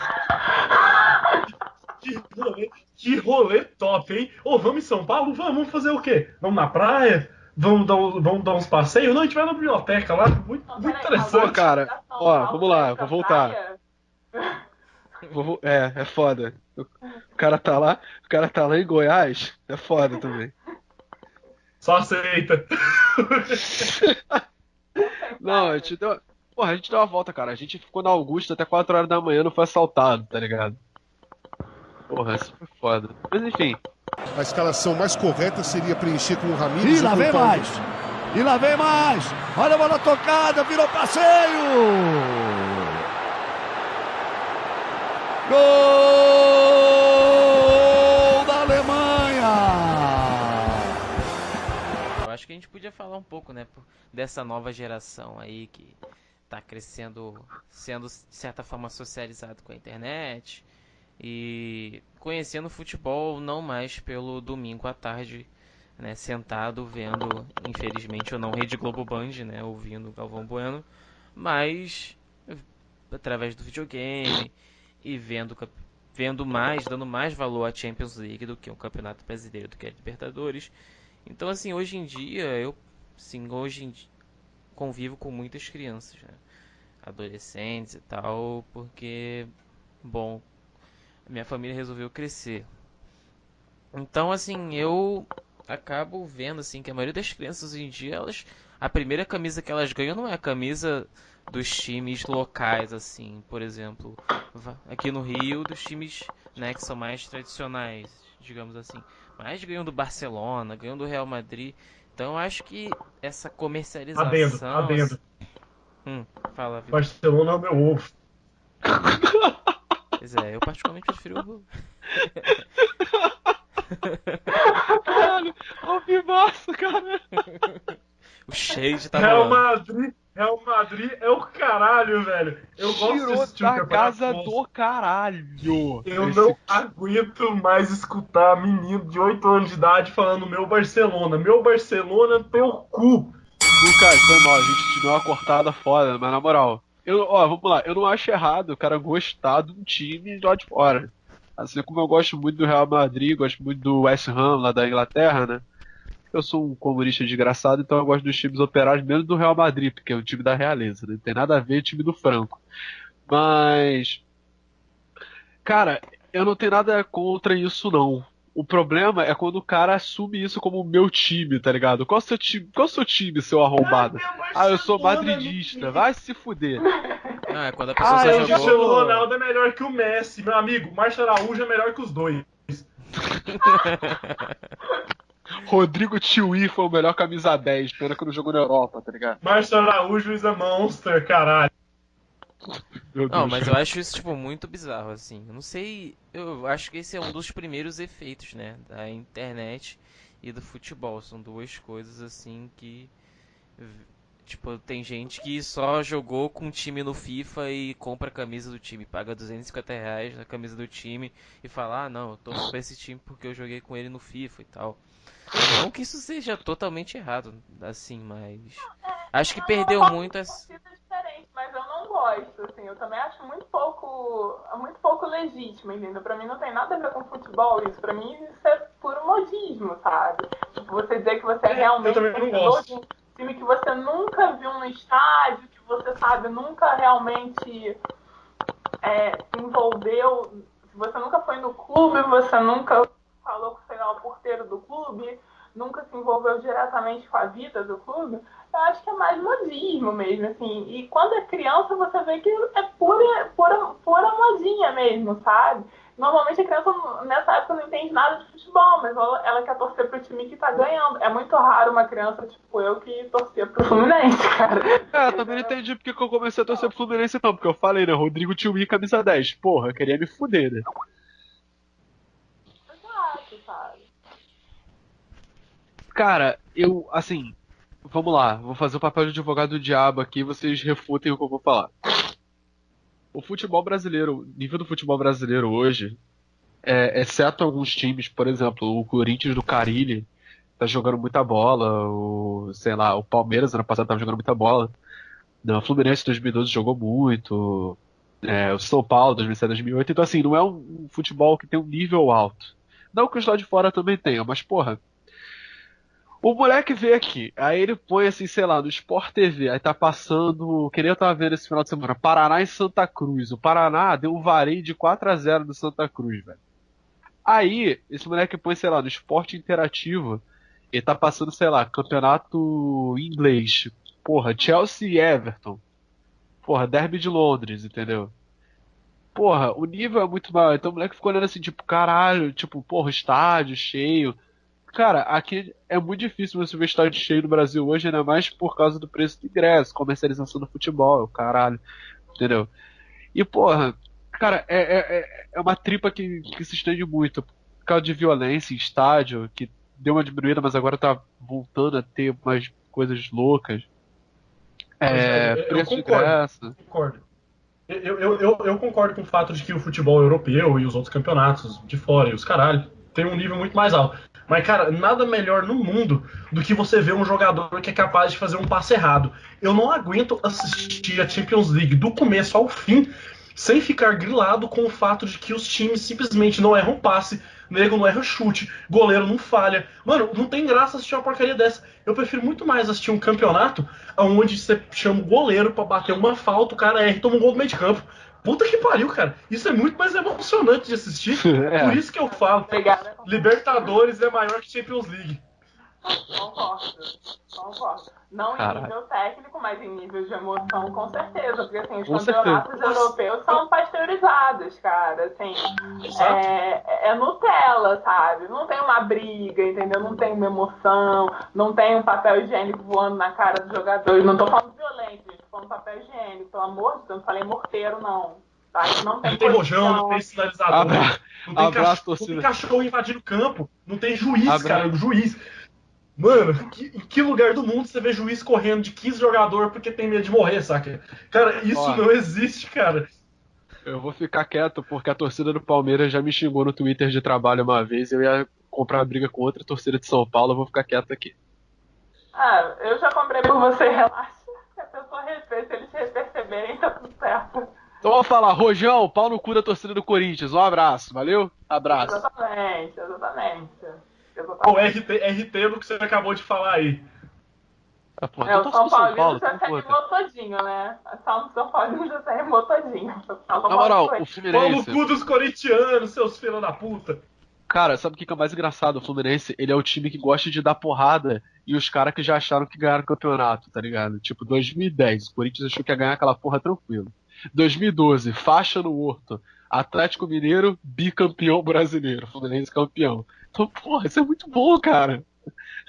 Que rolê top, hein? Vamos em São Paulo? Vamos fazer o quê? Vamos na praia? Vamos dar uns passeios? Não, a gente vai na biblioteca lá. Muito interessante. Pô, cara, vamos lá, vou voltar. É foda. O cara tá lá em Goiás, é foda também. Só aceita. Não, a gente deu uma volta, cara. A gente ficou na Augusta até 4 horas da manhã, não foi assaltado, tá ligado? Porra, isso foi foda. Mas enfim. A escalação mais correta seria preencher com o Ramires. E lá vem mais! E lá vem mais! Olha a bola tocada, virou passeio! Gol da Alemanha! Eu acho que a gente podia falar um pouco, né, dessa nova geração aí que tá crescendo, sendo de certa forma socializado com a internet e conhecendo o futebol não mais pelo domingo à tarde, né, sentado vendo, infelizmente ou não, Rede Globo Band, né, ouvindo Galvão Bueno, mas através do videogame e vendo mais, dando mais valor à Champions League do que o Campeonato Brasileiro, do que a Libertadores. Então, assim, hoje em dia eu sim, hoje convivo com muitas crianças, né? Adolescentes e tal, porque, bom, minha família resolveu crescer. Então, assim, eu acabo vendo assim que a maioria das crianças hoje em dia, a primeira camisa que elas ganham não é a camisa dos times locais, assim, por exemplo, aqui no Rio, dos times, né, que são mais tradicionais, digamos assim, mas ganham do Barcelona, ganham do Real Madrid. Então, eu acho que essa comercialização, Adendo. fala, Vitor. Barcelona é o meu ovo. Pois é, eu particularmente prefiro o Caralho, ao vivaço, cara. o shade tá Real rolando. Madrid é o caralho, velho. Eu gosto de Tirou assistir o da campeonato. casa do caralho. Eu não aguento mais escutar menino de 8 anos de idade falando meu Barcelona teu cu. Lucas, foi mal, a gente te deu uma cortada foda, mas na moral, vamos lá, eu não acho errado o cara gostar de um time lá de fora. Assim como eu gosto muito do Real Madrid, gosto muito do West Ham lá da Inglaterra, né? Eu sou um comunista desgraçado, então eu gosto dos times operários menos do Real Madrid, porque é o time da realeza, né? Não tem nada a ver com o time do Franco. Mas, cara, eu não tenho nada contra isso, não. O problema é quando o cara assume isso como o meu time, tá ligado? Qual é o seu time, seu arrombado? Ah, eu sou madridista. Vai se fuder. Não, é quando a pessoa Ah, só eu jogou. já Cristiano Ronaldo é melhor que o Messi, meu amigo. Márcio Araújo é melhor que os dois. Rodrigo Tiwi foi o melhor camisa 10, pena que não jogou na Europa, tá ligado? Márcio Araújo is a monster, caralho. Meu Não, Deus. mas eu acho isso, tipo, muito bizarro, assim. Eu não sei. Eu acho que esse é um dos primeiros efeitos, né? Da internet e do futebol. São duas coisas, assim, que. Tipo, tem gente que só jogou com o time no FIFA e compra a camisa do time. Paga R$ 250 na camisa do time e fala: ah, não, eu torço pra esse time porque eu joguei com ele no FIFA e tal. Não que isso seja totalmente errado, assim, mas. Acho que perdeu muito as. Diferente, mas eu não gosto, assim, eu também acho muito pouco legítimo, entendeu? Pra mim não tem nada a ver com futebol isso, pra mim isso é puro modismo, sabe? Tipo, você dizer que você é realmente torcedor de um time que você nunca viu no estádio, que você, sabe, nunca realmente se envolveu, você nunca foi no clube, você nunca falou com, sei lá, o porteiro do clube, nunca se envolveu diretamente com a vida do clube, eu acho que é mais modismo mesmo, assim. E quando é criança, você vê que é pura modinha mesmo, sabe? Normalmente a criança, nessa época, não entende nada de futebol, mas ela quer torcer pro time que tá ganhando. É muito raro uma criança, tipo eu, que torcia pro Fluminense, cara. Eu também não entendi porque que eu comecei a torcer pro Fluminense, não. Porque eu falei, né? Rodrigo Tiwi, camisa 10. Porra, eu queria me fuder, né? Exato, sabe? Cara, assim, vamos lá, vou fazer o papel de advogado do diabo aqui e vocês refutem o que eu vou falar. O futebol brasileiro, o nível do futebol brasileiro hoje, exceto alguns times, por exemplo, o Corinthians do Carille tá jogando muita bola, o Palmeiras ano passado tava jogando muita bola, o Fluminense 2012 jogou muito, o São Paulo 2007, 2008, então assim, não é um futebol que tem um nível alto. Não que os lá de fora também tenham, mas porra, o moleque vê aqui, aí ele põe assim, sei lá, no Sport TV, aí tá passando, que nem eu tava vendo esse final de semana, Paraná e Santa Cruz. O Paraná deu um vareio de 4-0 do Santa Cruz, velho. Aí, esse moleque põe, sei lá, no Esporte Interativo, ele tá passando, sei lá, campeonato inglês. Porra, Chelsea e Everton. Porra, Derby de Londres, entendeu? Porra, o nível é muito maior. Então o moleque ficou olhando assim, tipo, caralho, tipo, porra, estádio cheio. Cara, aqui é muito difícil você ver estádio cheio no Brasil hoje, ainda mais por causa do preço do ingresso, comercialização do futebol, caralho, entendeu? E, porra, cara, é uma tripa que se estende muito, por causa de violência em estádio, que deu uma diminuída, mas agora tá voltando a ter umas coisas loucas. Preço de ingresso. Concordo. Eu concordo com o fato de que o futebol europeu e os outros campeonatos de fora e os caralho tem um nível muito mais alto. Mas, cara, nada melhor no mundo do que você ver um jogador que é capaz de fazer um passe errado. Eu não aguento assistir a Champions League do começo ao fim sem ficar grilado com o fato de que os times simplesmente não erram passe, nego não erra chute, goleiro não falha. Mano, não tem graça assistir uma porcaria dessa. Eu prefiro muito mais assistir um campeonato onde você chama o goleiro pra bater uma falta, o cara erra e toma um gol do meio de campo. Puta que pariu, cara. Isso é muito mais emocionante de assistir. Por isso que eu falo, Obrigada. Libertadores é maior que Champions League. Concordo. Não em Caralho. nível técnico, mas em nível de emoção, com certeza. Porque assim, os Com campeonatos europeus são pasteurizados, cara. Assim, é Nutella, sabe? Não tem uma briga, entendeu? Não tem uma emoção, não tem um papel higiênico voando na cara dos jogadores. Não tô falando violento, gente. Tô falando papel higiênico. Pelo amor de Deus, não falei morteiro, não. Tá? Não tem, Não tem rojão, não tem sinalizador, não tem cachorro invadindo o campo, não tem juiz, cara, juiz. Mano, em que lugar do mundo você vê juiz correndo de 15 jogadores porque tem medo de morrer, saca? Cara, isso não existe, cara. Eu vou ficar quieto porque a torcida do Palmeiras já me xingou no Twitter de trabalho uma vez. Eu ia comprar uma briga com outra torcida de São Paulo. Eu vou ficar quieto aqui. Eu já comprei por você, relaxa. Se a pessoa respeita, se eles perceberem, tá tudo certo. Então vou falar, Rojão, pau no cu da torcida do Corinthians. Um abraço, valeu? Abraço. Exatamente. O RT no que você acabou de falar aí. O São Paulino já se animou todinho, né? O São Paulino já se animou todinho. Na moral, o Fluminense... Pau no cu dos corintianos, seus filhos da puta. Cara, sabe o que é mais engraçado? O Fluminense, ele é o time que gosta de dar porrada e os caras que já acharam que ganharam o campeonato, tá ligado? Tipo, 2010, o Corinthians achou que ia ganhar aquela porra tranquilo. 2012, faixa no Horto. Atlético Mineiro, bicampeão brasileiro. Fluminense campeão. Então, porra, isso é muito bom, cara.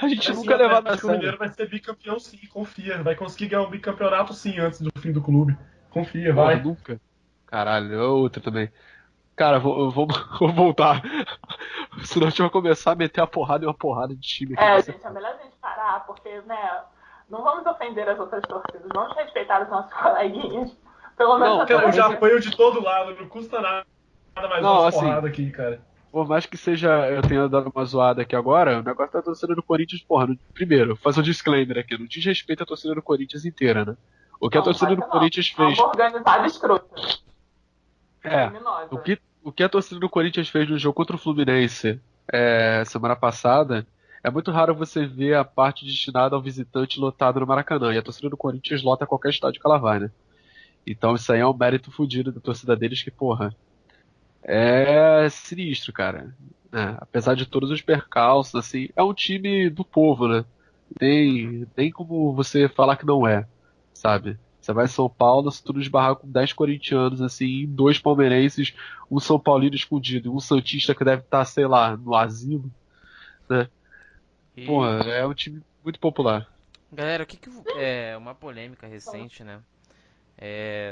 A gente nunca levava na sério. O Mineiro vai ser bicampeão sim, confia. Vai conseguir ganhar um bicampeonato sim antes do fim do clube. Confia, porra, vai. Nunca. Caralho, outra também. Cara, vou voltar. Senão a gente vai começar a meter a porrada e uma porrada de time aqui. Gente, é melhor a gente parar, porque, né, não vamos ofender as outras torcidas, vamos respeitar os nossos coleguinhas. Pelo menos cara, eu já apanho de todo lado, não custa nada mais uma porrada aqui, cara. Por mais que seja, eu tenha dado uma zoada aqui agora, o negócio da torcida do Corinthians, porra, primeiro, fazer um disclaimer aqui, não diz respeito à torcida do Corinthians inteira, né? O que a torcida do Corinthians fez... É uma organizada escrota. O que a torcida do Corinthians fez no jogo contra o Fluminense semana passada, é muito raro você ver a parte destinada ao visitante lotado no Maracanã, e a torcida do Corinthians lota qualquer estádio que ela vai, né? Então isso aí é um mérito fodido da torcida deles que, porra, é sinistro, cara. Apesar de todos os percalços, assim, é um time do povo, né? Tem como você falar que não é, sabe? Você vai em São Paulo, se tudo esbarrar com 10 corintianos, assim, 2 palmeirenses, um São Paulino escondido, um santista que deve estar, sei lá, no asilo, né? Porra, é um time muito popular. Galera, o que é uma polêmica recente, né?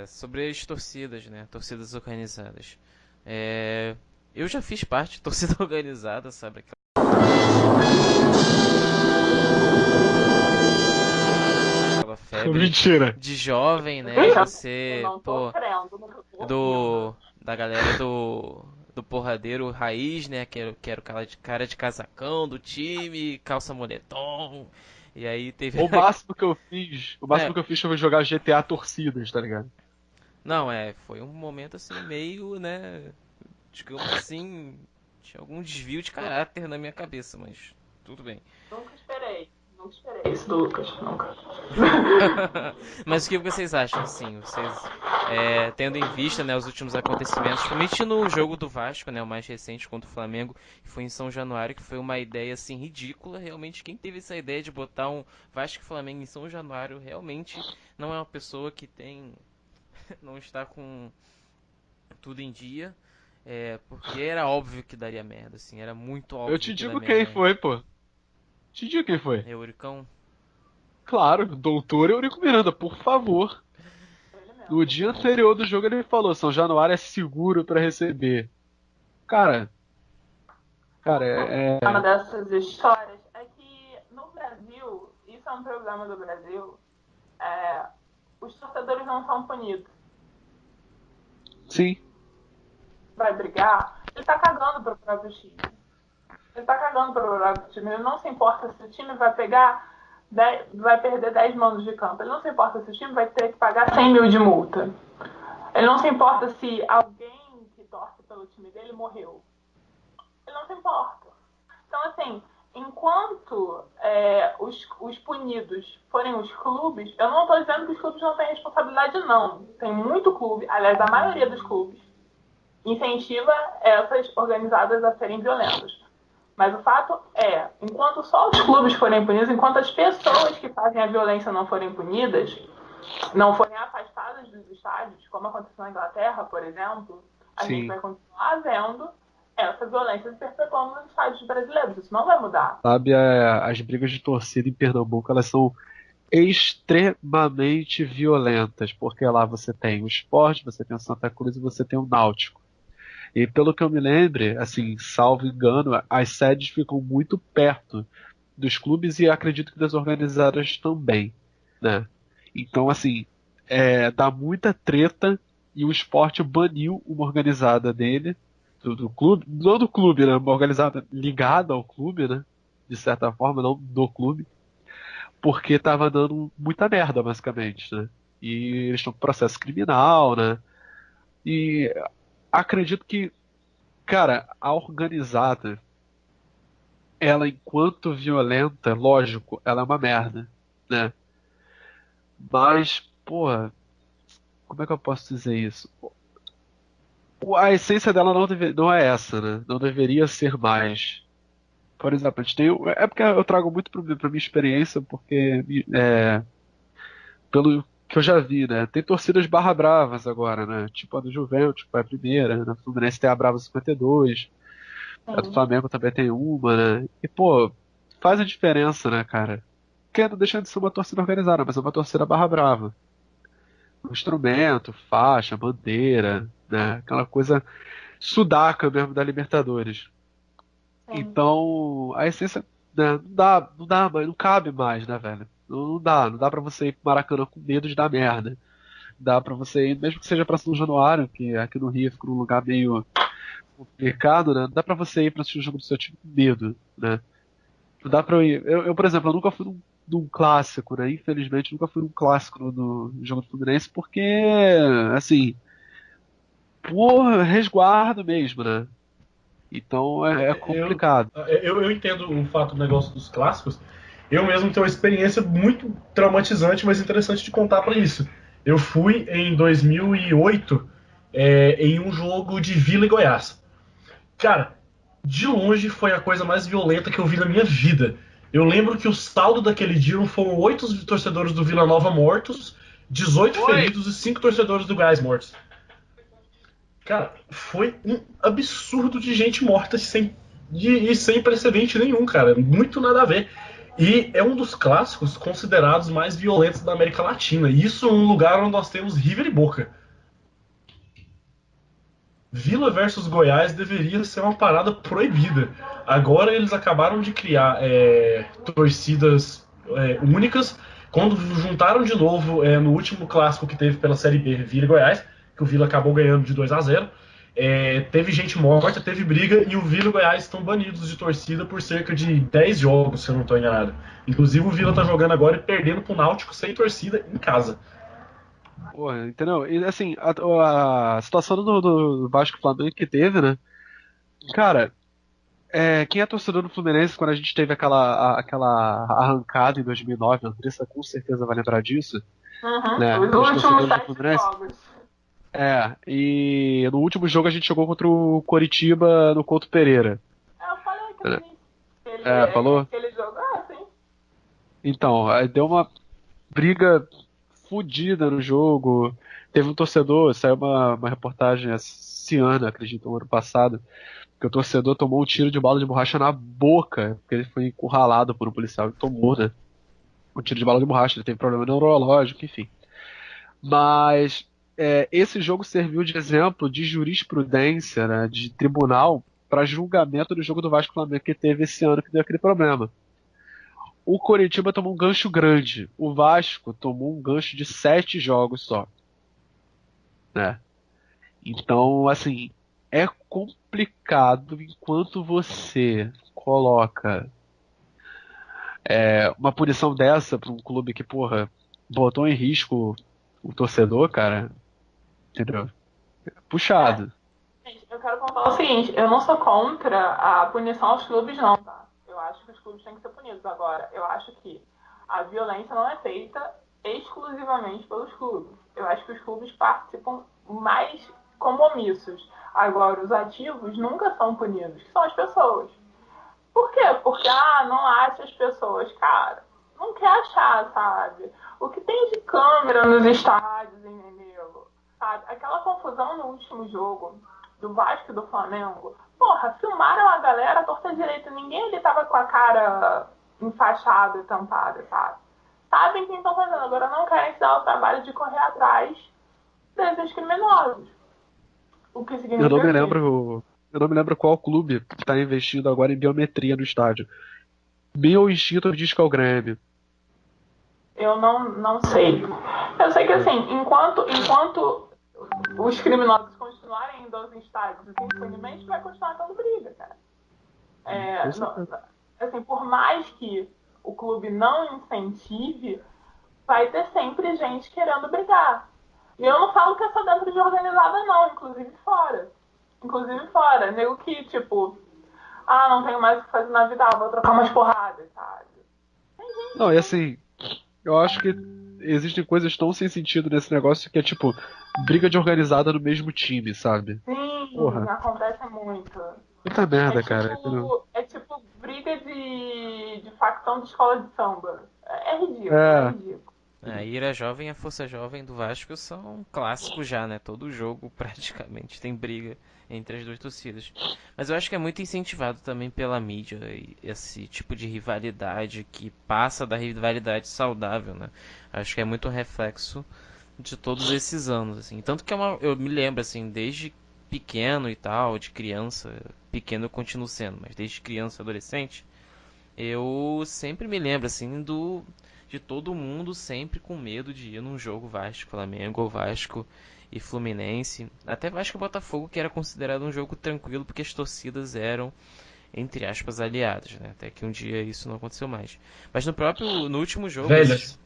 Sobre as torcidas, né? Torcidas organizadas. Eu já fiz parte de torcida organizada, sabe? Aquela febre Mentira. de jovem, né? Você, da galera do porradeiro raiz, né? Que era o cara de casacão do time, calça moletom. E aí teve... O máximo que eu fiz foi jogar GTA Torcidas, tá ligado? Não, foi um momento assim meio, né, digamos assim, tinha algum desvio de caráter na minha cabeça, mas tudo bem. Nunca esperei isso do Lucas, nunca. Mas o que vocês acham, assim, tendo em vista, né, os últimos acontecimentos, principalmente no jogo do Vasco, né, o mais recente contra o Flamengo, que foi em São Januário, que foi uma ideia, assim, ridícula, realmente, quem teve essa ideia de botar um Vasco e Flamengo em São Januário, realmente não é uma pessoa que não está com tudo em dia, porque era óbvio que daria merda, assim, era muito óbvio. Eu te digo quem foi, pô. Te digo quem foi. Euricão? Claro, doutor Eurico Miranda, por favor. No dia anterior do jogo ele falou, São Januário é seguro pra receber. Cara, Uma dessas histórias é que no Brasil, isso é um problema do Brasil, os torcedores não são punidos. Sim. Vai brigar, ele tá cagando pro próprio time. Ele não se importa se o time vai perder 10 manos de campo. Ele não se importa se o time vai ter que pagar 100 mil de multa. Ele não se importa se alguém que torce pelo time dele morreu. Ele não se importam. Então, assim, enquanto os punidos forem os clubes, eu não estou dizendo que os clubes não têm responsabilidade, não. Tem muito clube, aliás, a maioria dos clubes incentiva essas organizadas a serem violentas. Mas o fato é, enquanto só os clubes forem punidos, enquanto as pessoas que fazem a violência não forem punidas, não forem afastadas dos estádios, como aconteceu na Inglaterra, por exemplo, a gente vai continuar vendo essa violência se perpetuando nos estádios brasileiros. Isso não vai mudar. Sabe, as brigas de torcida em Pernambuco, elas são extremamente violentas, porque lá você tem o Sport, você tem o Santa Cruz e você tem o Náutico. E pelo que eu me lembre, assim, salvo engano, as sedes ficam muito perto dos clubes e acredito que das organizadas também, né? Então, assim, dá muita treta e o Sport baniu uma organizada dele, do clube, não do clube, né? Uma organizada ligada ao clube, né? De certa forma, não do clube, porque tava dando muita merda, basicamente, né? E eles estão com processo criminal, né? E acredito que, cara, a organizada, ela enquanto violenta, lógico, ela é uma merda, né? Mas, porra, como é que eu posso dizer isso? A essência dela não é essa, né? Não deveria ser mais. Por exemplo, a gente tem. É porque eu trago muito pra minha experiência, porque pelo que eu já vi, né? Tem torcidas barra bravas agora, né? Tipo a do Juventus, que foi a primeira, na Fluminense tem a Brava 52, a do Flamengo também tem uma, né? E, pô, faz a diferença, né, cara? Porque não deixa de ser uma torcida organizada, mas é uma torcida barra brava. Um instrumento, faixa, bandeira, né? Aquela coisa sudaca mesmo da Libertadores. Então, a essência, né, não dá, mas não cabe mais, né, velho? Não dá pra você ir pro Maracanã com medo de dar merda. Dá pra você ir, mesmo que seja pra São Januário, que aqui no Rio fica um lugar meio complicado, né? Não dá pra você ir pra assistir o jogo do seu time com medo, né? Não dá pra eu ir. Por exemplo, eu nunca fui num clássico, né? Infelizmente, nunca fui num clássico no jogo do Fluminense, porque, assim, por resguardo mesmo, né? Então é complicado. Eu entendo o fato do negócio dos clássicos. Eu mesmo tenho uma experiência muito traumatizante, mas interessante de contar para isso. Eu fui em 2008 em um jogo de Vila e Goiás. Cara, de longe foi a coisa mais violenta que eu vi na minha vida. Eu lembro que o saldo daquele dia foram 8 torcedores do Vila Nova mortos, 18 feridos e 5 torcedores do Goiás mortos. Cara, foi um absurdo de gente morta sem precedente nenhum, cara. Muito nada a ver. E é um dos clássicos considerados mais violentos da América Latina. E isso é um lugar onde nós temos River e Boca. Vila versus Goiás deveria ser uma parada proibida. Agora eles acabaram de criar torcidas únicas. Quando juntaram de novo no último clássico que teve pela Série B, Vila e Goiás, que o Vila acabou ganhando de 2-0. Teve gente morta, teve briga, e o Vila e o Goiás estão banidos de torcida por cerca de 10 jogos, se eu não estou enganado. Inclusive o Vila está jogando agora e perdendo pro Náutico sem torcida em casa. Porra, entendeu? E assim, a situação do Vasco Flamengo que teve, né? Cara, quem é torcedor do Fluminense, quando a gente teve aquela arrancada em 2009, a Andressa com certeza vai lembrar disso. Né? Os últimos 7 jogos. E no último jogo a gente jogou contra o Coritiba no Couto Pereira. Eu falei que ele falou? Aquele jogo, sim. Então, aí deu uma briga fodida no jogo. Teve um torcedor, saiu uma reportagem esse ano, acredito, no ano passado, que o torcedor tomou um tiro de bala de borracha na boca, porque ele foi encurralado por um policial e tomou, né? Um tiro de bala de borracha, ele teve problema neurológico, enfim. Mas esse jogo serviu de exemplo de jurisprudência, né, de tribunal, para julgamento do jogo do Vasco Flamengo que teve esse ano, que deu aquele problema. O Coritiba tomou um gancho grande. O Vasco tomou um gancho de 7 jogos só. Né? Então, assim, é complicado enquanto você coloca uma punição dessa para um clube que, porra, botou em risco o torcedor, cara. Entendeu? Puxado. Gente, eu quero contar o seguinte, eu não sou contra a punição aos clubes não, tá? Eu acho que os clubes têm que ser punidos. Agora, eu acho que a violência não é feita exclusivamente pelos clubes. Eu acho que os clubes participam mais como omissos. Agora, os ativos nunca são punidos, que são as pessoas. Por quê? Porque, não acha as pessoas. Cara, não quer achar, sabe? O que tem de câmera nos estádios, entendeu? Sabe? Aquela confusão no último jogo do Vasco e do Flamengo. Porra, filmaram a galera, a torta direita. Ninguém ali tava com a cara enfaixada e tampada, sabe? Sabem quem estão fazendo. Agora não querem se dar o trabalho de correr atrás desses criminosos. O que Eu significa não me que lembro. Eu não me lembro qual clube está investindo agora em biometria no estádio. Meu instinto diz que é o Grêmio. eu não sei. Eu sei que assim, enquanto os criminosos continuarem indo aos estádios impunemente, vai continuar tendo briga, cara. Com certeza. Assim, por mais que o clube não incentive, vai ter sempre gente querendo brigar. E eu não falo que é só dentro de organizada, não, inclusive fora. Inclusive fora. Nego que, tipo, não tenho mais o que fazer na vida, vou trocar umas porradas, sabe? Não, e assim, eu acho que existem coisas tão sem sentido nesse negócio que é tipo briga de organizada no mesmo time, sabe? Sim, Porra, acontece muito. puta merda, cara. É tipo briga de facção de escola de samba. É ridículo, é É, ridículo. A Ira Jovem e a Força Jovem do Vasco são clássicos já, né? Todo jogo praticamente tem briga entre as duas torcidas. Mas eu acho que é muito incentivado também pela mídia esse tipo de rivalidade que passa da rivalidade saudável, né? Acho que é muito um reflexo de todos esses anos, assim. Tanto que eu me lembro, assim, desde pequeno e tal, de criança, pequeno eu continuo sendo, mas desde criança e adolescente, eu sempre me lembro, assim, de todo mundo sempre com medo de ir num jogo Vasco, Flamengo ou Vasco e Fluminense. Até Vasco e Botafogo, que era considerado um jogo tranquilo porque as torcidas eram, entre aspas, aliadas, né? Até que um dia isso não aconteceu mais. Mas no último jogo, Velhas.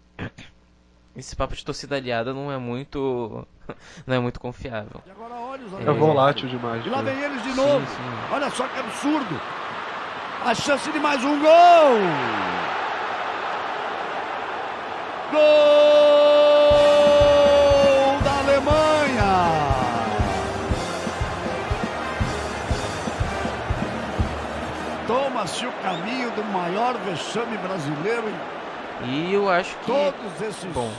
esse papo de torcida aliada não é muito, não é muito confiável. E agora olha os é volátil demais. E lá Né? vem eles de Sim, novo. sim. Olha só que absurdo. A chance de mais um gol. Gol da Alemanha. Toma-se o caminho do maior vexame brasileiro em E eu acho que, todos esses. bom,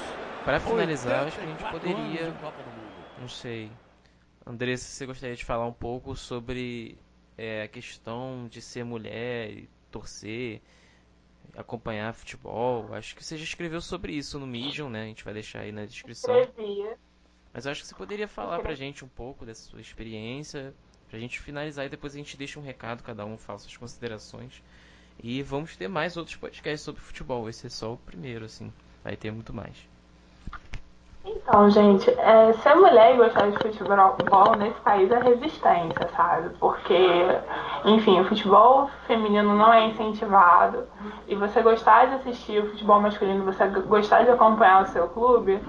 para finalizar, acho que a gente 84 poderia, anos de Copa do Mundo. não sei, Andressa, você gostaria de falar um pouco sobre a questão de ser mulher e torcer, acompanhar futebol? Acho que você já escreveu sobre isso no Medium, né? A gente vai deixar aí na descrição. Escrevi. Mas eu acho que você poderia falar pra gente um pouco dessa sua experiência, pra gente finalizar e depois a gente deixa um recado, cada um fala suas considerações. E vamos ter mais outros podcasts sobre futebol. Esse é só o primeiro, assim. Vai ter muito mais. Então, gente, ser mulher e gostar de futebol nesse país é resistência, sabe? Porque, enfim, o futebol feminino não é incentivado. E você gostar de assistir o futebol masculino, você gostar de acompanhar o seu clube,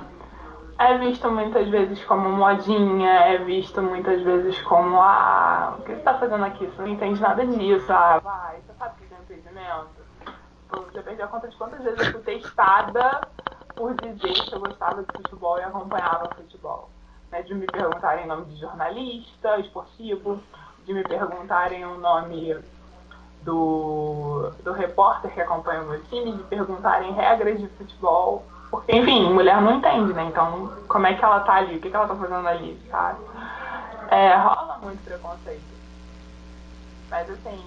é visto muitas vezes como modinha, é visto muitas vezes como o que você tá fazendo aqui? Você não entende nada disso, vai, você sabe que tem impedimento. Você perdeu a conta de quantas vezes eu fui testada por dizer que eu gostava de futebol e acompanhava futebol. Né? De me perguntarem o nome de jornalista esportivo, de me perguntarem o nome do repórter que acompanha o meu time, de perguntarem regras de futebol. Porque, enfim, mulher não entende, né? Então, como é que ela tá ali? O que ela tá fazendo ali, sabe? Rola muito preconceito. Mas, assim,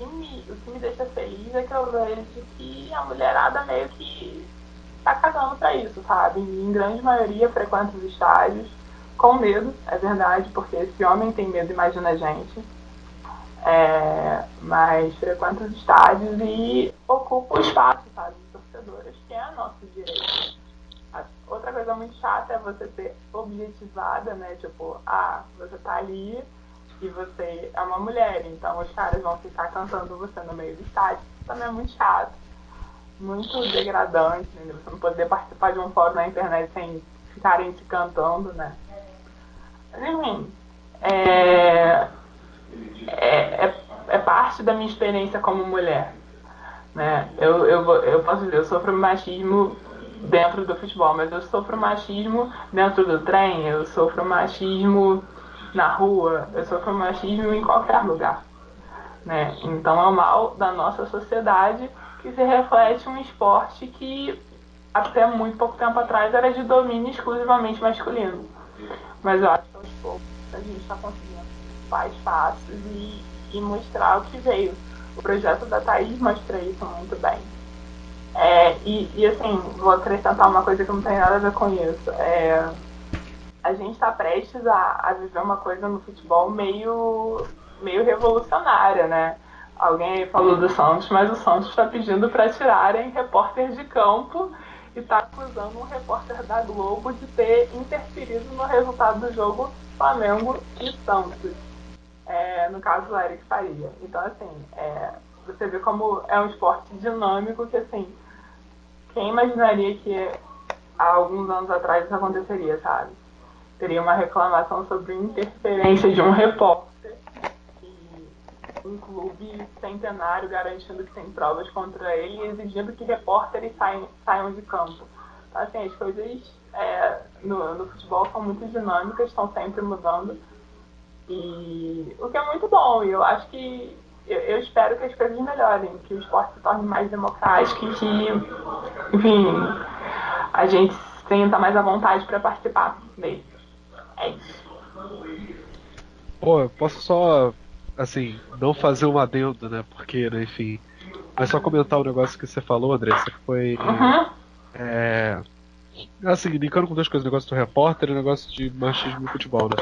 o que me deixa feliz é que eu vejo que a mulherada meio que tá cagando pra isso, sabe? E, em grande maioria frequenta os estádios com medo, é verdade, porque se homem tem medo, imagina a gente. Mas frequenta os estádios e ocupa o espaço, sabe, de torcedoras, que é nosso direito. Outra coisa muito chata é você ser objetivada, né? Tipo, você tá ali e você é uma mulher, então os caras vão ficar cantando você no meio do estádio. Isso também é muito chato, muito degradante, né? Você não poder participar de um fórum na internet sem ficarem te cantando, né? Mas, enfim, é, é parte da minha experiência como mulher, né? Eu posso dizer, eu sofro machismo dentro do futebol, mas eu sofro machismo dentro do trem, eu sofro machismo na rua, eu sofro machismo em qualquer lugar, né? Então é o mal da nossa sociedade que se reflete um esporte que até muito pouco tempo atrás era de domínio exclusivamente masculino. Mas eu acho que aos poucos a gente está conseguindo dar espaços e mostrar o que veio. O projeto da Thaís mostra isso muito bem. E assim, vou acrescentar uma coisa que não tem nada a ver com isso. A gente está prestes a viver uma coisa no futebol meio revolucionária, né? Alguém falou do Santos, mas o Santos está pedindo para tirarem repórter de campo e está acusando um repórter da Globo de ter interferido no resultado do jogo Flamengo e Santos. No caso do Eric Faria. Então, assim, você vê como é um esporte dinâmico que, assim, quem imaginaria que há alguns anos atrás isso aconteceria, sabe? Teria uma reclamação sobre interferência de um repórter e um clube centenário garantindo que tem provas contra ele e exigindo que repórteres saiam de campo. Então, assim, as coisas no futebol são muito dinâmicas, estão sempre mudando. E o que é muito bom, e eu acho que eu espero que as coisas melhorem, que o esporte se torne mais democrático e que, enfim, a gente sinta mais à vontade para participar dele. É isso. Pô, eu posso só, assim, não fazer um adendo, né? Porque, né, enfim. Mas só comentar o negócio que você falou, Andressa, que foi. Assim, linkando com duas coisas: o negócio do repórter e o negócio de machismo no futebol, né?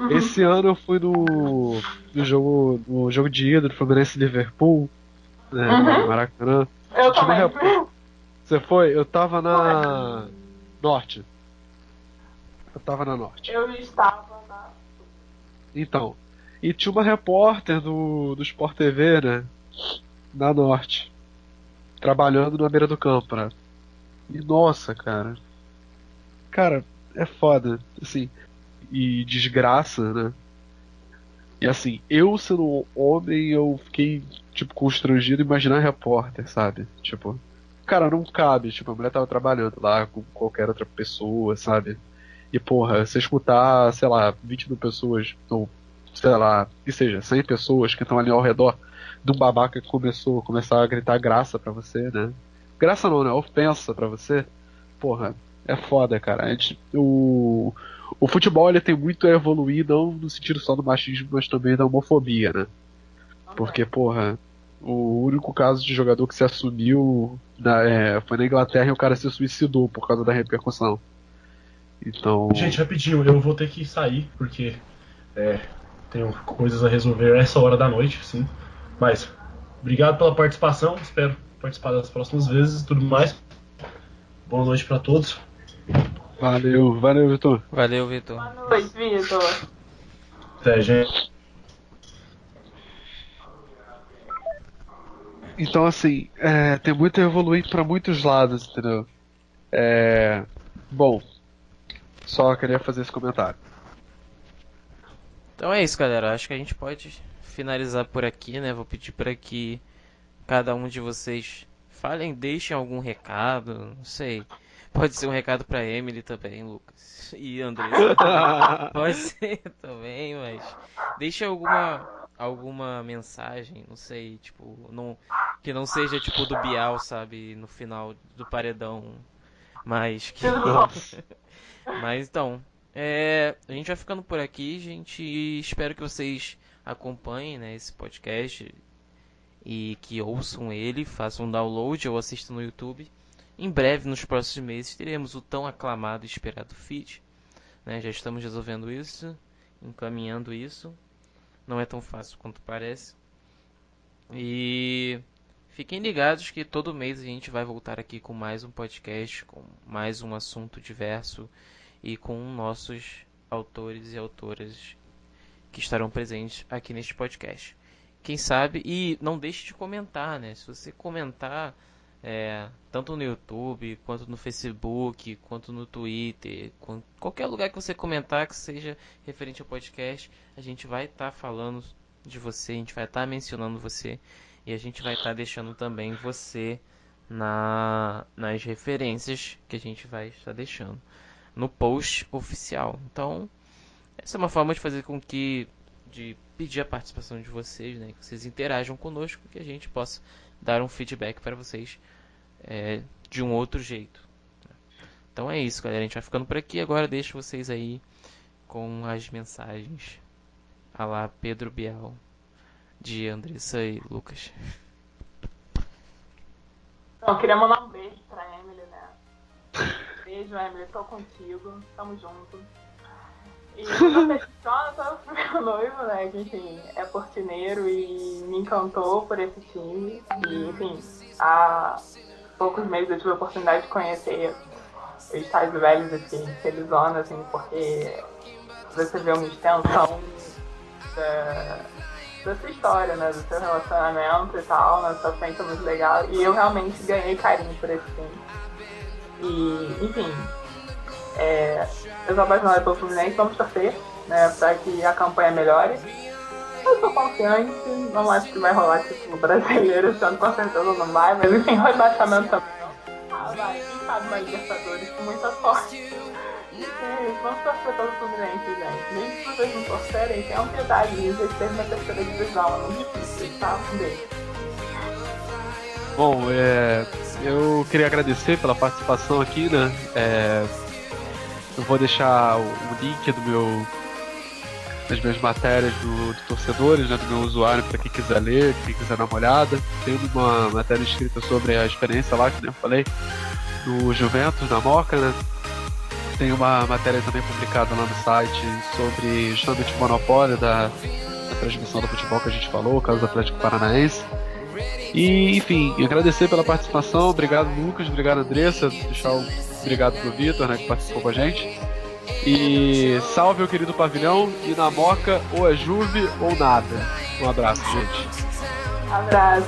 Esse ano eu fui no jogo de ida do Fluminense e Liverpool, né? No Maracanã. Eu também. Você foi? Eu tava na Norte. Eu tava na Norte. Eu estava na. Então. E tinha uma repórter do Sport TV, né? Na Norte. Trabalhando na beira do campo, né? E nossa, cara. Cara, é foda. Assim. E desgraça, né? E assim, eu sendo homem, eu fiquei, tipo, constrangido em imaginar repórter, sabe? Tipo, cara, não cabe. Tipo, a mulher tava trabalhando lá com qualquer outra pessoa, sabe? E porra, você escutar, sei lá, 20 mil pessoas, ou sei lá, que seja, 100 pessoas que estão ali ao redor de um babaca que começar a gritar graça pra você, né? Graça não, né? Ofensa pra você. Porra, é foda, cara. O futebol ele tem muito a evoluir, não no sentido só do machismo, mas também da homofobia, né? Porque, porra, o único caso de jogador que se assumiu foi na Inglaterra e o cara se suicidou por causa da repercussão. Então. Gente, rapidinho, eu vou ter que sair, porque tenho coisas a resolver essa hora da noite, sim. Mas, obrigado pela participação, espero participar das próximas vezes e tudo mais. Boa noite pra todos. Valeu, Vitor. Valeu, Vitor. Boa noite, Vitor. Até, gente. Então, assim, tem muito a evoluir pra muitos lados, entendeu? Bom, só queria fazer esse comentário. Então é isso, galera. Acho que a gente pode finalizar por aqui, né? Vou pedir para que cada um de vocês falem, deixem algum recado, não sei. Pode ser um recado pra Emily também, Lucas. E Andressa também. Pode ser também, mas deixa alguma mensagem, não sei, tipo, que não seja tipo do Bial, sabe, no final do paredão, mas que mas então, a gente vai ficando por aqui, gente, e espero que vocês acompanhem, né, esse podcast e que ouçam ele, façam um download ou assistam no YouTube. Em breve, nos próximos meses, teremos o tão aclamado e esperado feed, né? Já estamos resolvendo isso, encaminhando isso. Não é tão fácil quanto parece. E fiquem ligados que todo mês a gente vai voltar aqui com mais um podcast, com mais um assunto diverso e com nossos autores e autoras que estarão presentes aqui neste podcast. Quem sabe, e não deixe de comentar, né? Se você comentar, tanto no YouTube, quanto no Facebook, quanto no Twitter, qualquer lugar que você comentar que seja referente ao podcast, a gente vai estar falando de você, a gente vai estar mencionando você e a gente vai estar deixando também você nas referências que a gente vai estar deixando no post oficial. Então, essa é uma forma de fazer com que, de pedir a participação de vocês, né, que vocês interajam conosco, que a gente possa dar um feedback para vocês de um outro jeito. Então é isso, galera, a gente vai ficando por aqui. Agora deixo vocês aí com as mensagens a lá Pedro Bial, de Andressa e Lucas. Então, eu queria mandar um beijo pra Emily, né? Beijo, Emily, tô contigo, tamo junto. E eu peticiono todo pro meu noivo, né, que enfim, é portineiro e me encantou por esse time. E enfim, há poucos meses eu tive a oportunidade de conhecer os estádios velhos, assim, felizona, assim, porque você vê uma extensão da sua história, né, do seu relacionamento e tal, na sua frente é muito legal. E eu realmente ganhei carinho por esse time. E, enfim, eu sou apaixonada pelo Fluminense, vamos torcer, né, pra que a campanha melhore. Eu sou confiante, não acho que vai rolar título brasileiro, esse ano com certeza não vai, mas enfim, rebaixamento também não. Vai, quem sabe uma Libertadores com muita sorte. Enfim, vamos torcer pelo Fluminense, gente. Mesmo se vocês não torcerem, tenham piedade, a gente esteve na terceira divisão, é muito difícil, tá? Um beijo. Bom, eu queria agradecer pela participação aqui, né? Eu vou deixar o link das minhas matérias do torcedores, né, do meu usuário, para quem quiser ler, quem quiser dar uma olhada. Tem uma matéria escrita sobre a experiência lá, que eu falei, do Juventus, na Moca, né? Tem uma matéria também publicada lá no site sobre justamente o monopólio da transmissão do futebol que a gente falou, o caso do Atlético Paranaense. E, enfim, agradecer pela participação. Obrigado, Lucas. Obrigado, Andressa. Obrigado pro Vitor, né, que participou com a gente. E salve o querido pavilhão. E na Moca, ou é Juve ou nada. Um abraço, gente. Abraço.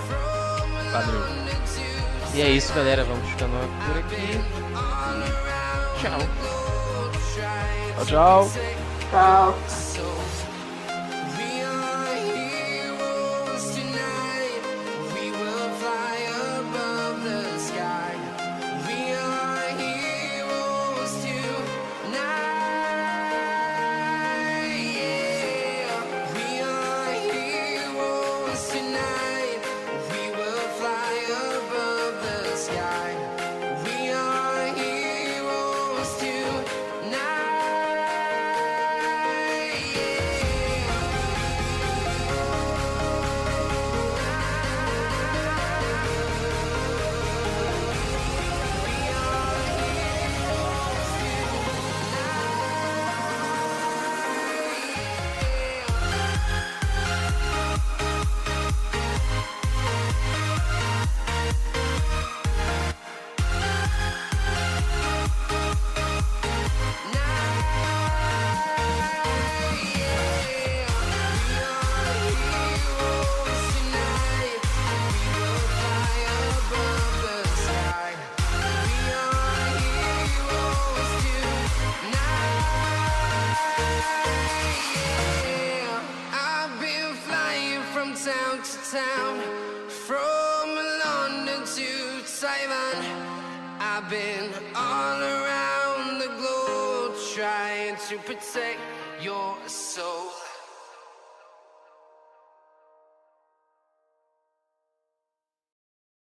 Valeu. E é isso, galera. Vamos ficando por aqui. Tchau. Tchau, tchau. Tchau. Town to town, from London to Taiwan, I've been all around the globe trying to protect your soul.